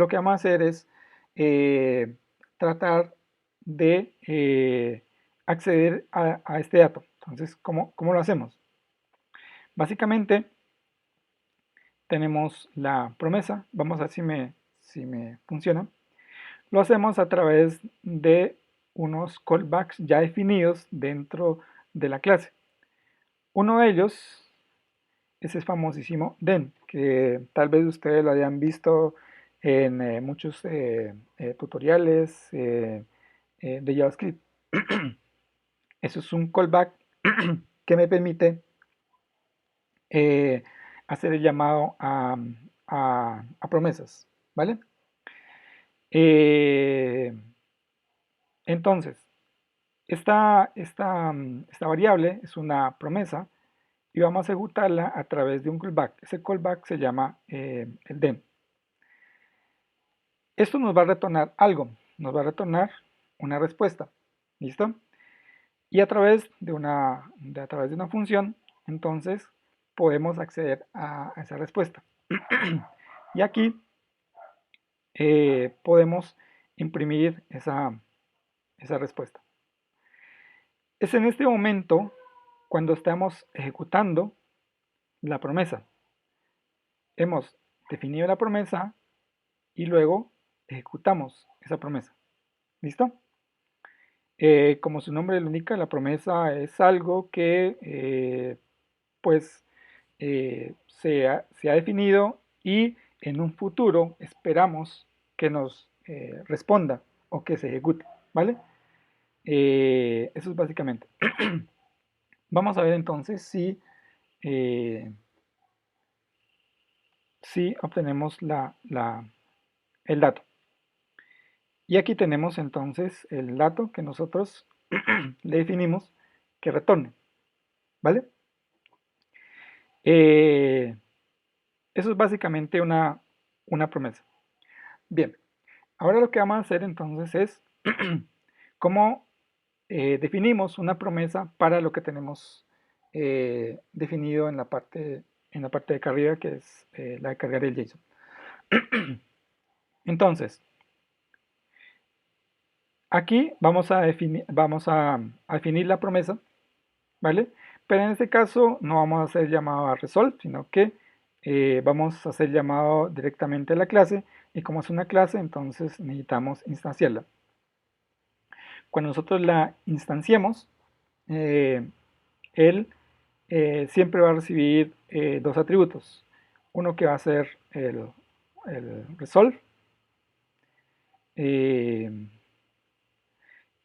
que vamos a hacer es eh, tratar de acceder a este dato. Entonces, ¿cómo lo hacemos? Básicamente, tenemos la promesa. Vamos a ver si me funciona. Lo hacemos a través de unos callbacks ya definidos dentro de la clase. Uno de ellos ese famosísimo den, que tal vez ustedes lo hayan visto en muchos tutoriales de JavaScript. Eso es un callback que me permite eh, hacer el llamado a promesas, ¿vale? Eh, entonces, esta variable es una promesa y vamos a ejecutarla a través de un callback. Ese callback se llama el den. Esto nos va a retornar algo, nos va a retornar una respuesta, ¿listo? Y a través de una función, entonces podemos acceder a esa respuesta. Y aquí podemos imprimir esa respuesta. Es en este momento cuando estamos ejecutando la promesa. Hemos definido la promesa y luego ejecutamos esa promesa. ¿Listo? Como su nombre lo indica, la promesa es algo que pues se ha definido y en un futuro esperamos que nos responda o que se ejecute, ¿vale? Eso es básicamente. Vamos a ver entonces eh, si obtenemos el dato. Y aquí tenemos entonces el dato que nosotros le definimos que retorne, ¿vale? Eh, Eso es básicamente una promesa. Bien, ahora lo que vamos a hacer entonces es cómo definimos una promesa para lo que tenemos definido en la parte de carga, que es la de cargar el JSON. Entonces, aquí vamos a definir la promesa, ¿vale? Pero en este caso no vamos a hacer llamado a resolve, sino que vamos a hacer llamado directamente a la clase y como es una clase, entonces necesitamos instanciarla. Cuando nosotros la instanciemos, eh, él siempre va a recibir dos atributos. Uno que va a ser el resolve eh,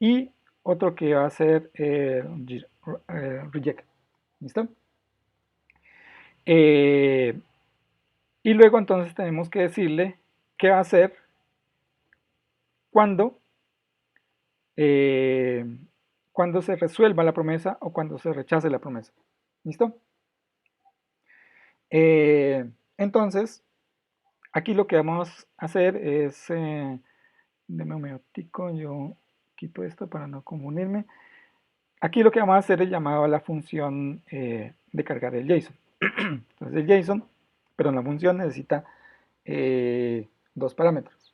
y otro que va a ser reject. ¿Listo? Eh, y luego entonces tenemos que decirle qué va a hacer cuando, eh, cuando se resuelva la promesa o cuando se rechace la promesa. ¿Listo? Entonces, aquí lo que vamos a hacer es, deme un minutico, yo quito esto para no confundirme. Aquí lo que vamos a hacer es llamado a la función de cargar el JSON. Entonces el JSON, perdón, la función necesita dos parámetros,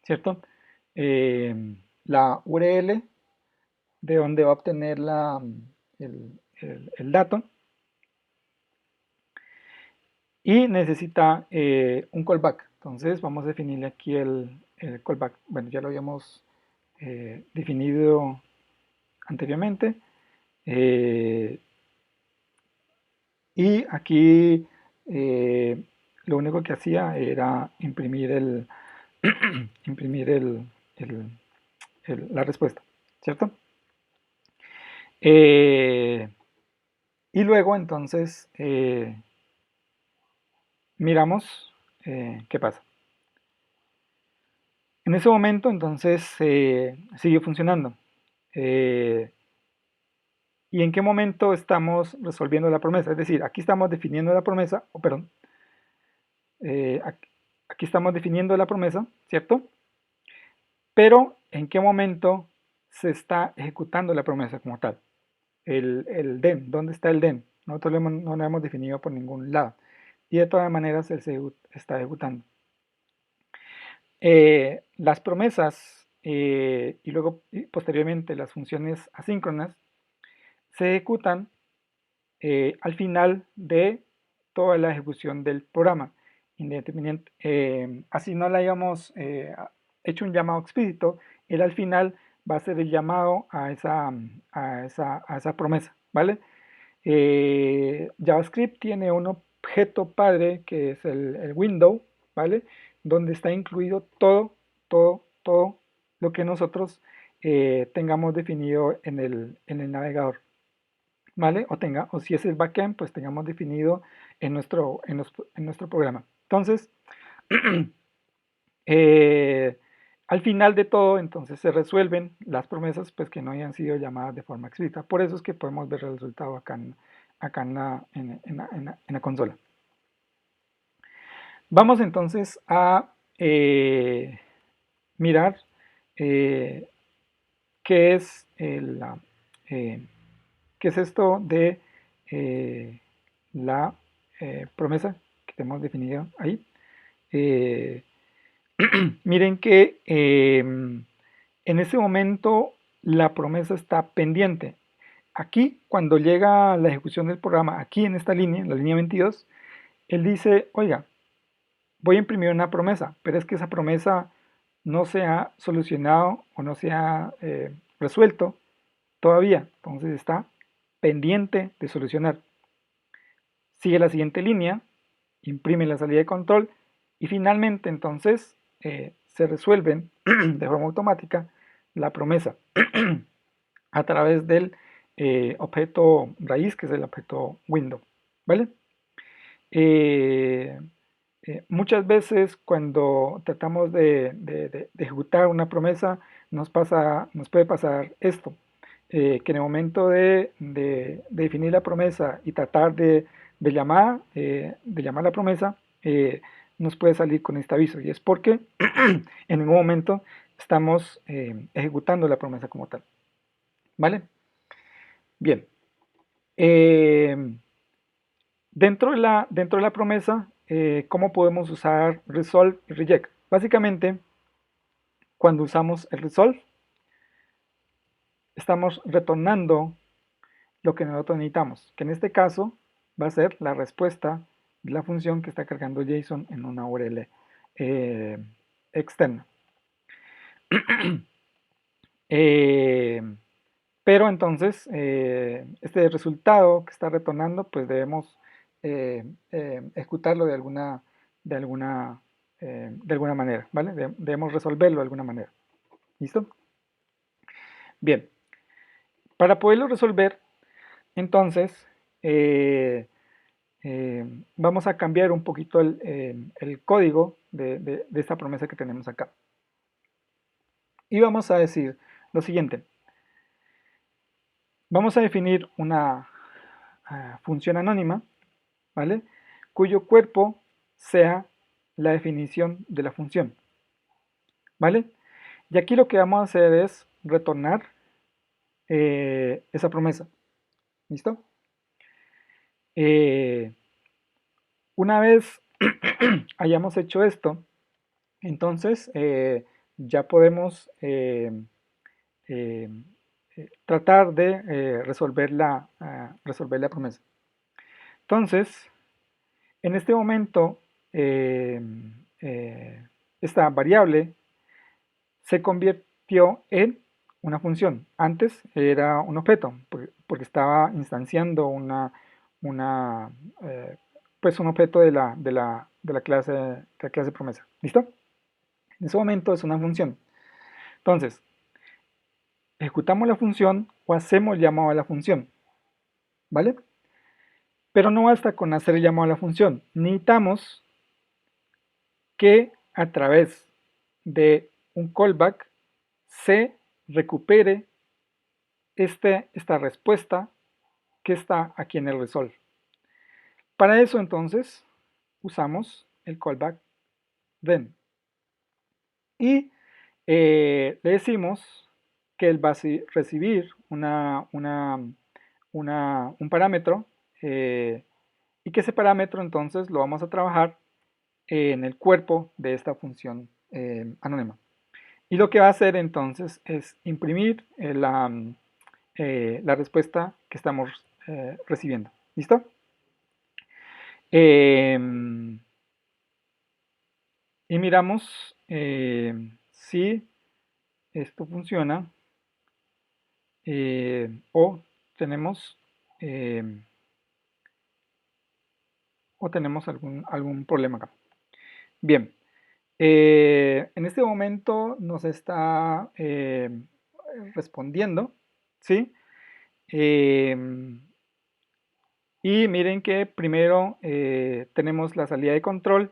¿cierto? La URL de donde va a obtener el dato y necesita un callback. Entonces vamos a definirle aquí el callback. Bueno, ya lo habíamos definido anteriormente. Y aquí lo único que hacía era imprimir imprimir la respuesta, ¿cierto? Eh, y luego entonces miramos qué pasa. En ese momento entonces sigue funcionando. Eh, ¿Y en qué momento estamos resolviendo la promesa? Es decir, aquí estamos definiendo la promesa, o perdón, aquí estamos definiendo la promesa, ¿cierto? Pero ¿en qué momento se está ejecutando la promesa como tal? El den, ¿dónde está el den? Nosotros no lo hemos definido por ningún lado. Y de todas maneras él se está ejecutando. Las promesas y luego posteriormente las funciones asíncronas se ejecutan al final de toda la ejecución del programa. Así no le hayamos hecho un llamado explícito, él al final va a hacer el llamado a esa promesa, ¿vale? JavaScript tiene un objeto padre que es el window, ¿vale? Donde está incluido todo lo que nosotros tengamos definido en el navegador. ¿Vale? O si es el backend, pues tengamos definido en nuestro programa. Entonces, eh, al final de todo, entonces se resuelven las promesas pues que no hayan sido llamadas de forma explícita. Por eso es que podemos ver el resultado acá en la consola. Vamos entonces a mirar eh, qué es eh, ¿qué es esto de eh, la promesa que tenemos definido ahí? Eh, Miren que en ese momento la promesa está pendiente. Aquí, cuando llega la ejecución del programa, aquí en esta línea, en la línea 22, él dice, oiga, voy a imprimir una promesa, pero es que esa promesa no se ha solucionado o no se ha resuelto todavía. Entonces está pendiente de solucionar. Sigue la siguiente línea, imprime la salida de control y finalmente entonces se resuelven de forma automática la promesa a través del objeto raíz, que es el objeto window, ¿vale? Eh, Muchas veces cuando tratamos de ejecutar una promesa nos puede pasar esto, que en el momento de definir la promesa y tratar de llamar la promesa, nos puede salir con este aviso y es porque en ningún momento estamos ejecutando la promesa como tal, ¿vale? Bien. Eh, dentro de la promesa, ¿cómo podemos usar resolve y reject? Básicamente, cuando usamos el resolve, estamos retornando lo que nosotros necesitamos, que en este caso va a ser la respuesta de la función que está cargando JSON en una URL eh, externa. Eh, pero entonces, este resultado que está retornando, pues debemos ejecutarlo de alguna manera, ¿vale? Debemos resolverlo de alguna manera. ¿Listo? Bien, para poderlo resolver, entonces, eh, vamos a cambiar un poquito el código de esta promesa que tenemos acá. Y vamos a decir lo siguiente. Vamos a definir una función anónima, ¿vale? Cuyo cuerpo sea la definición de la función, ¿vale? Y aquí lo que vamos a hacer es retornar esa promesa, ¿listo? Eh, una vez hayamos hecho esto, entonces ya podemos eh, tratar de resolver la promesa. Entonces, en este momento, eh, esta variable se convirtió en una función. Antes era un objeto, porque estaba instanciando una, pues un objeto de la clase promesa. ¿Listo? En ese momento es una función. Entonces, ejecutamos la función o hacemos el llamado a la función, ¿vale? Pero no basta con hacer el llamado a la función. Necesitamos que a través de un callback se recupere esta respuesta que está aquí en el resolve. Para eso entonces usamos el callback then y le decimos que él va a recibir un parámetro y que ese parámetro entonces lo vamos a trabajar en el cuerpo de esta función anónima. Y lo que va a hacer entonces es imprimir la respuesta que estamos recibiendo. ¿Listo? Em, y miramos si esto funciona o tenemos, em, algún problema acá. Bien, en este momento nos está respondiendo, ¿sí? Em, y miren que primero tenemos la salida de control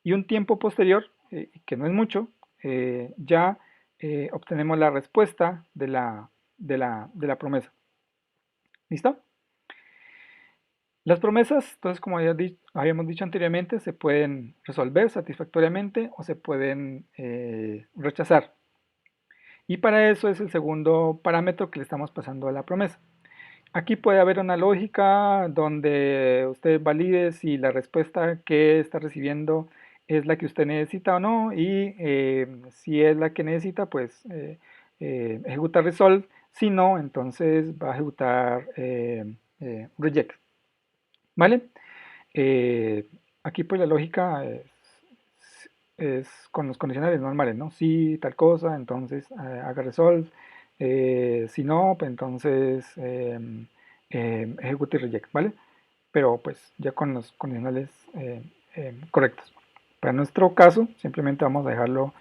y un tiempo posterior, que no es mucho, ya obtenemos la respuesta de la promesa. ¿Listo? Las promesas, entonces, como habíamos dicho anteriormente, se pueden resolver satisfactoriamente o se pueden rechazar. Y para eso es el segundo parámetro que le estamos pasando a la promesa. Aquí puede haber una lógica donde usted valide si la respuesta que está recibiendo es la que usted necesita o no, y si es la que necesita, pues ejecuta resolve. Si no, entonces va a ejecutar reject. ¿Vale? Eh, Aquí pues la lógica es con los condicionales normales, ¿no? Si tal cosa, entonces haga resolve. Si no, pues entonces ejecute reject, ¿vale? Pero pues ya con los condicionales correctos. Para nuestro caso, simplemente vamos a dejarlo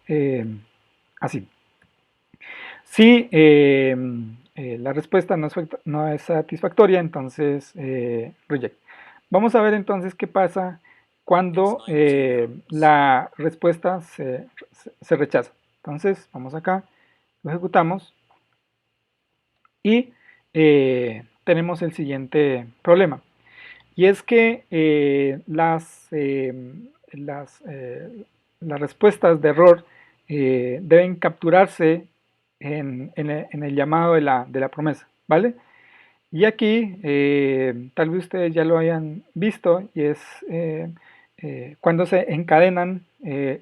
eh, así. Si la respuesta no es satisfactoria, entonces reject. Vamos a ver entonces qué pasa cuando la respuesta se rechaza. Entonces, vamos acá, lo ejecutamos y tenemos el siguiente problema. Y es que las respuestas de error deben capturarse en el llamado de la promesa, ¿vale? Y aquí, tal vez ustedes ya lo hayan visto, y es cuando se encadenan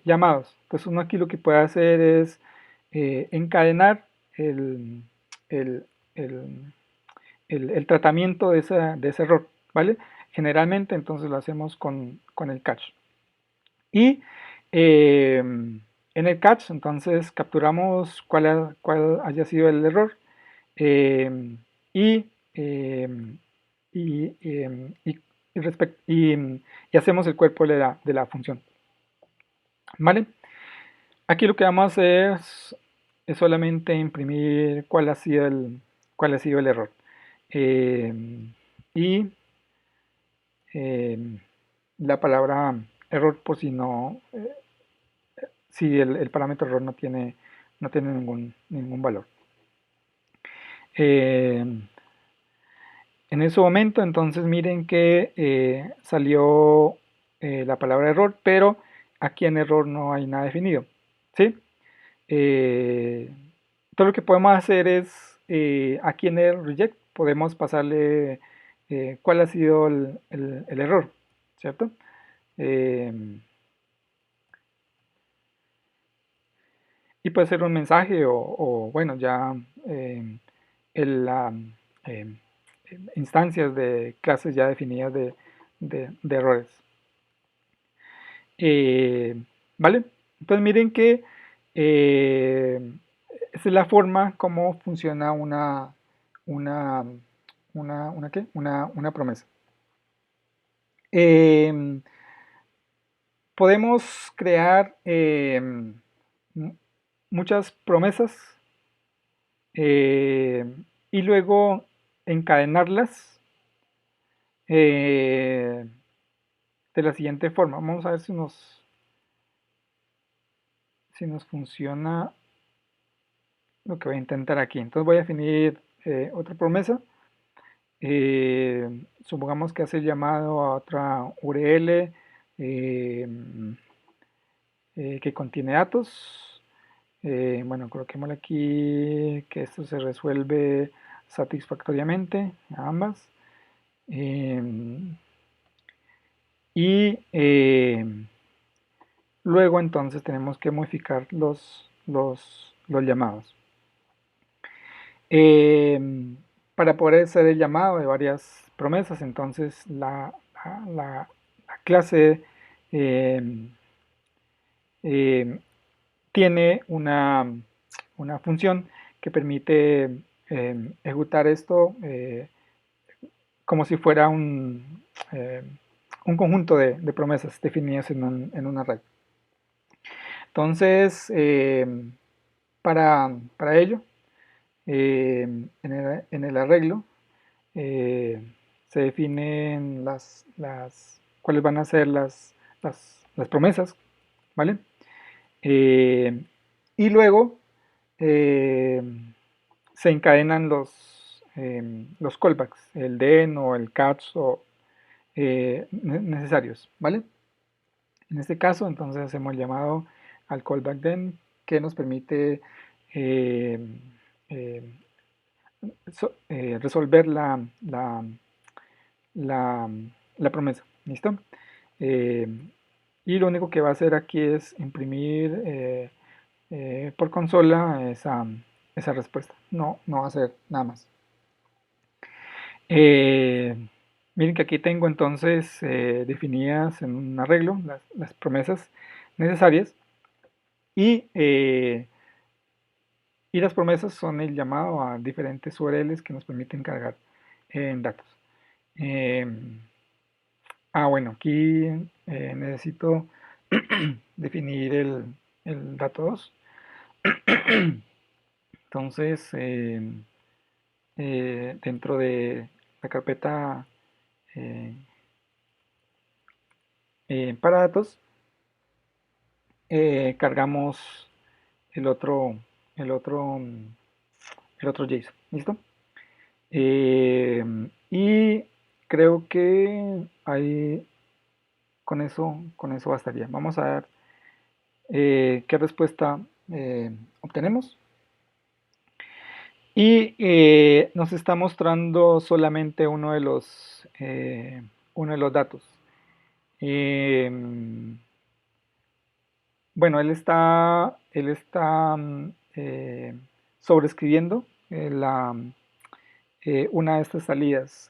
llamados. Entonces uno aquí lo que puede hacer es encadenar el, el- el- el tratamiento de ese error, ¿vale? Generalmente entonces lo hacemos con el catch. Y en el catch entonces capturamos cuál haya sido el error eh, y, eh, y, y hacemos el cuerpo de la función, ¿vale? Aquí lo que vamos a hacer es solamente imprimir cuál ha sido el error. Eh, y eh, la palabra error por si el parámetro error no tiene ningún valor. Eh, en ese momento, entonces miren que salió la palabra error, pero aquí en error no hay nada definido, ¿sí? Eh, todo lo que podemos hacer es, aquí en el reject, podemos pasarle cuál ha sido el error, ¿cierto? Eh, y puede ser un mensaje o, bueno, ya eh, la, eh, instancias de clases ya definidas de errores. Eh, ¿Vale? Entonces miren que eh, esa es la forma como funciona una, ¿qué? Una promesa. Eh, Podemos crear muchas promesas eh, y luego encadenarlas eh, de la siguiente forma. Vamos a ver si nos funciona lo que voy a intentar aquí. Entonces voy a definir otra promesa. Supongamos que hace llamado a otra URL eh, que contiene datos. Bueno, coloquémosle aquí que esto se resuelve satisfactoriamente a ambas. Y luego entonces tenemos que modificar los llamados. Eh, para poder hacer el llamado de varias promesas, entonces la clase eh, eh, tiene una función que permite ejecutar esto como si fuera un conjunto de promesas definidas en una red. Entonces, para ello, en el arreglo eh, se definen cuáles van a ser las promesas, ¿vale? Eh, y luego eh, se encadenan los callbacks, el den o el catch o, necesarios, ¿vale? En este caso, entonces hacemos el llamado al callback den que nos permite eh, eh, resolver la, la promesa. ¿Listo? Eh, y lo único que va a hacer aquí es imprimir por consola esa respuesta. No va a hacer nada más. Eh, miren que aquí tengo entonces definidas en un arreglo las promesas necesarias y las promesas son el llamado a diferentes URLs que nos permiten cargar en datos. Eh, bueno, aquí necesito definir el dato 2. Entonces, dentro de la carpeta eh, para datos, cargamos el otro, el otro, el otro JSON. ¿Listo? Eh, y creo que ahí con eso bastaría. Vamos a ver qué respuesta obtenemos. Y nos está mostrando solamente uno de los datos. Em, bueno, él está sobreescribiendo una de estas salidas.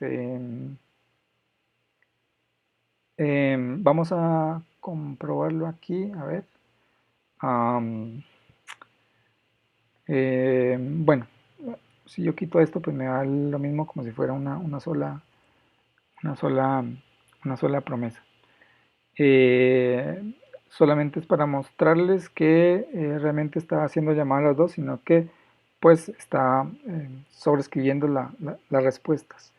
Vamos a comprobarlo aquí, a ver. Am, bueno, si yo quito esto, pues me da lo mismo como si fuera una sola, una sola promesa. Solamente es para mostrarles que realmente está haciendo llamar a las dos, sino que pues está sobreescribiendo las respuestas.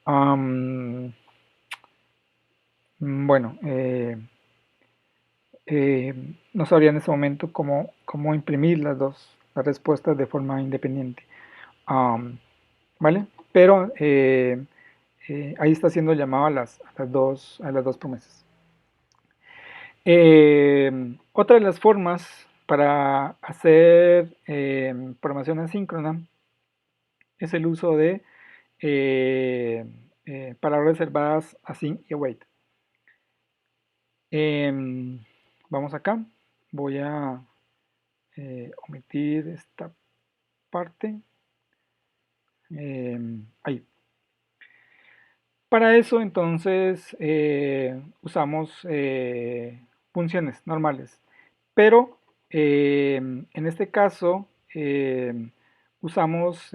Am, bueno, no sabría en ese momento cómo imprimir las respuestas de forma independiente. Am, ¿Vale? Pero ahí está haciendo llamado a las dos promesas. Otra de las formas para hacer programación asíncrona es el uso de palabras reservadas async y await. Em, Vamos acá, voy a omitir esta parte. Ahí. Para eso entonces usamos funciones normales, pero en este caso usamos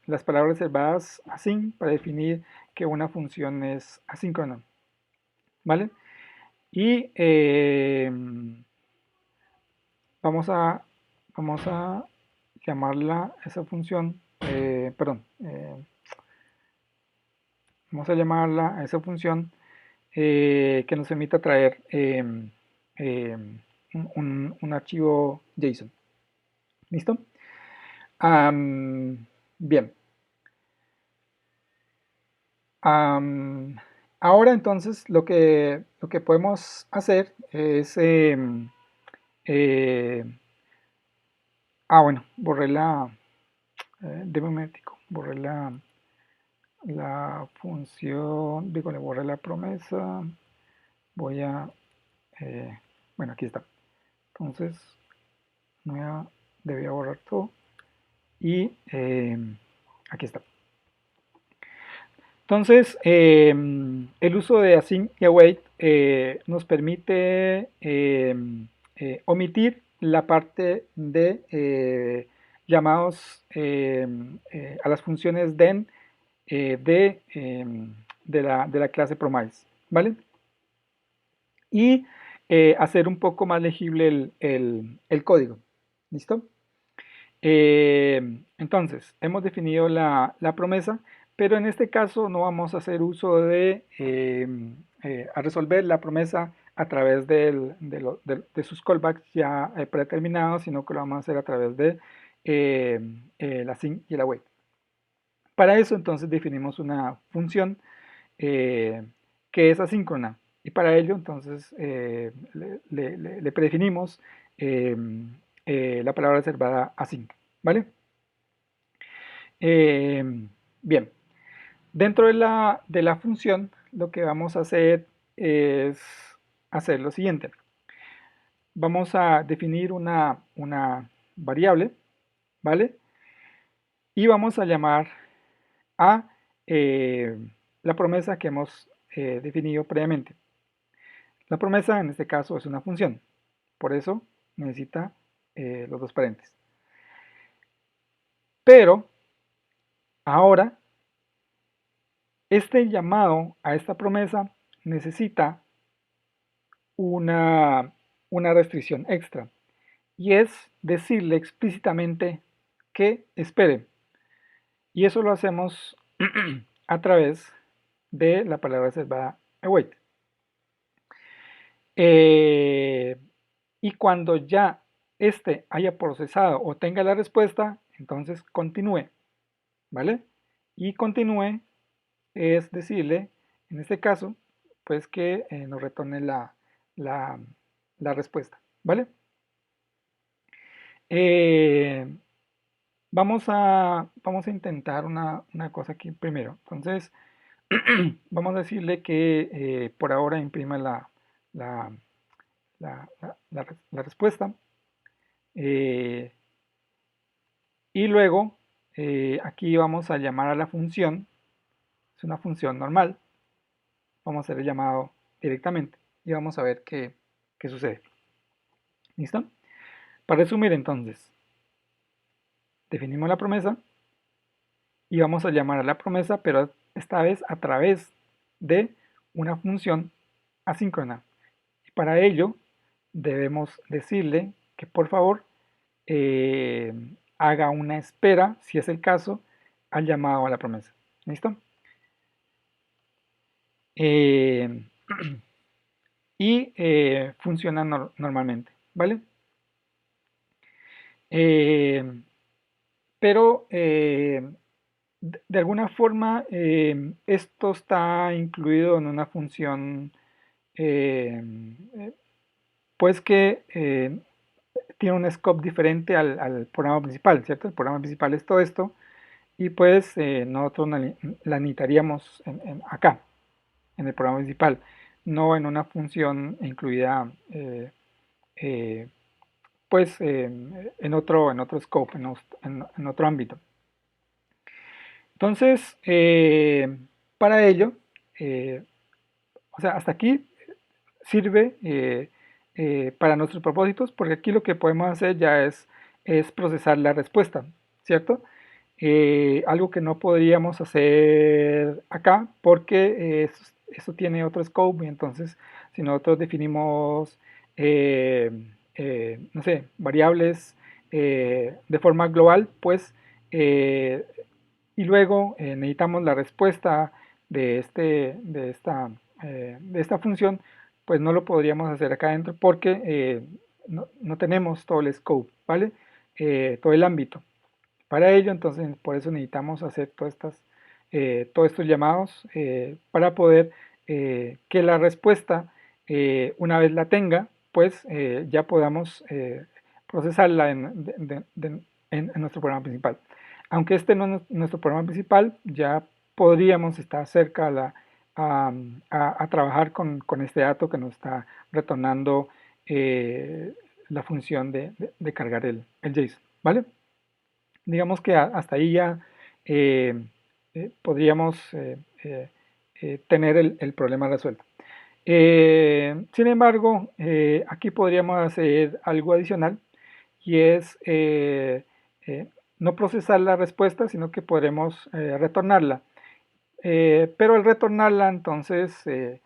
las palabras reservadas async para definir que una función es asíncrona, ¿vale? y vamos a, vamos a llamarla esa función, perdón, vamos a llamarla a esa función que nos permita traer un archivo JSON. ¿Listo? Bien. Am, Ahora entonces lo que podemos hacer es... eh, bueno, borré deme un momentico, borré la función, digo, le borré la promesa, voy a, eh, bueno, aquí está. Entonces, debía borrar todo y aquí está. Entonces, el uso de async y await nos permite omitir la parte de llamados a las funciones den de la clase promise, ¿vale? Y hacer un poco más legible el código, ¿listo? Entonces, hemos definido la promesa, pero en este caso no vamos a hacer uso a resolver la promesa a través de sus callbacks ya predeterminados, sino que lo vamos a hacer a través de la sync y el await. Para eso entonces definimos una función eh, que es asíncrona y para ello entonces le predefinimos eh, la palabra reservada async, ¿vale? Eh, Bien, dentro de la función lo que vamos a hacer es hacer lo siguiente. Vamos a definir una variable, ¿vale? Y vamos a llamar a eh, la promesa que hemos definido previamente. La promesa en este caso es una función, por eso necesita los dos paréntesis. Pero ahora este llamado a esta promesa necesita una, una restricción extra y es decirle explícitamente que espere. Y eso lo hacemos a través de la palabra reservada await. Y cuando ya este haya procesado o tenga la respuesta, entonces continúe, ¿vale? Y continúe es decirle, en este caso, pues que nos retorne la, la respuesta, ¿vale? Eh, vamos a intentar una cosa aquí primero. Entonces, vamos a decirle que por ahora imprima la, la respuesta. eh, y luego, aquí vamos a llamar a la función. Es una función normal. Vamos a hacer el llamado directamente y vamos a ver qué sucede. ¿Listo? Para resumir entonces, definimos la promesa y vamos a llamar a la promesa, pero esta vez a través de una función asíncrona. Y para ello debemos decirle que por favor eh, haga una espera, si es el caso, al llamado a la promesa. ¿Listo? Eh, y funciona normalmente, ¿vale? Eh, pero de alguna forma esto está incluido en una función eh, eh, pues que tiene un scope diferente al programa principal, ¿cierto? El programa principal es todo esto y pues nosotros la necesitaríamos acá, en el programa principal, no en una función incluida eh, pues en otro scope, en otro ámbito. Entonces, para ello, eh, o sea, hasta aquí sirve para nuestros propósitos, porque aquí lo que podemos hacer ya es procesar la respuesta, ¿cierto? Algo que no podríamos hacer acá porque eso tiene otro scope y entonces si nosotros definimos, eh, no sé, variables de forma global, pues, eh, y luego necesitamos la respuesta de esta función, pues no lo podríamos hacer acá adentro porque no tenemos todo el scope, ¿vale? Todo el ámbito. Para ello, entonces, por eso necesitamos hacer todos estos llamados para poder que la respuesta, una vez la tenga, pues ya podamos procesarla en nuestro programa principal. Aunque este no es nuestro programa principal, ya podríamos estar cerca a, a trabajar con este dato que nos está retornando eh, la función de cargar el JSON, ¿vale? Digamos que hasta ahí ya eh, podríamos tener el problema resuelto. Sin embargo, aquí podríamos hacer algo adicional y es eh, no procesar la respuesta, sino que podremos retornarla. Pero al retornarla, entonces, eh,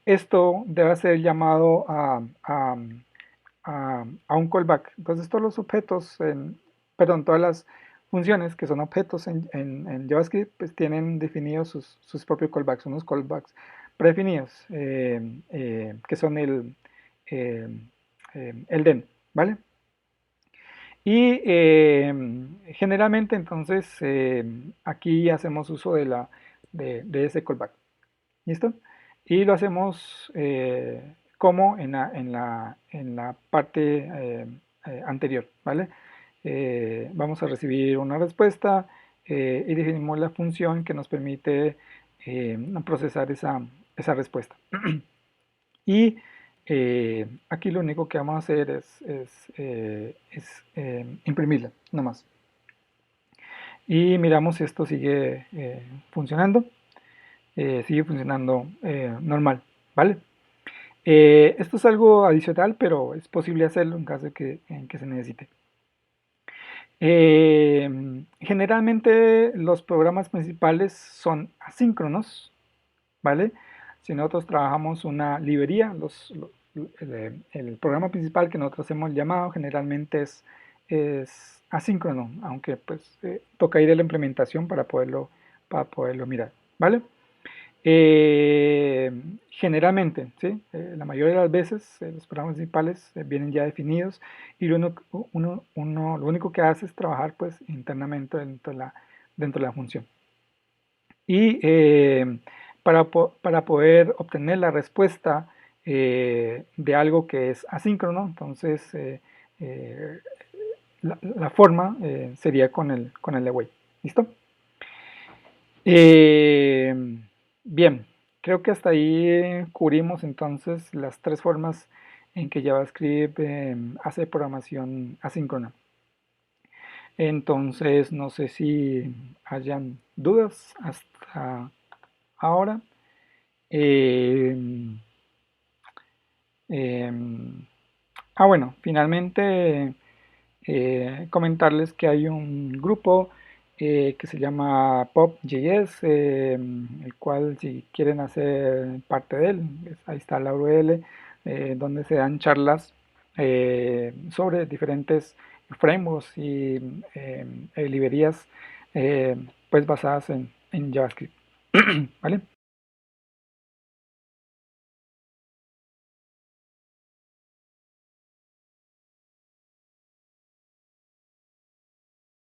esto debe ser llamado a un callback. Entonces todos los objetos, perdón, todas las funciones que son objetos en JavaScript, pues tienen definidos sus propios callbacks, unos callbacks predefinidos, que son eh, el den, ¿vale? Y generalmente entonces aquí hacemos uso de ese callback. ¿Listo? Y lo hacemos como en la parte anterior, ¿vale? Vamos a recibir una respuesta y definimos la función que nos permite procesar esa respuesta. Y aquí lo único que vamos a hacer es imprimirla, nomás. Y miramos si esto sigue funcionando. Sigue funcionando normal, ¿vale? Esto es algo adicional, pero es posible hacerlo en caso en que se necesite. Generalmente los programas principales son asíncronos, ¿vale? Si nosotros trabajamos una librería, el programa principal que nosotros hemos llamado generalmente es asíncrono, aunque pues toca ir a la implementación para poderlo mirar, ¿vale? Eh, generalmente, ¿sí? La mayoría de las veces los programas principales vienen ya definidos y lo único que hace es trabajar pues internamente dentro de la función. Y para poder obtener la respuesta de algo que es asíncrono, entonces eh, la forma sería con el await. ¿Listo? Eh, bien, creo que hasta ahí cubrimos entonces las tres formas en que JavaScript hace programación asíncrona. Entonces, no sé si hayan dudas hasta ahora. Eh, eh, bueno, finalmente comentarles que hay un grupo que se llama Pop.js, el cual si quieren hacer parte de él, ahí está la URL, donde se dan charlas sobre diferentes frameworks y librerías pues basadas en JavaScript. ¿Vale?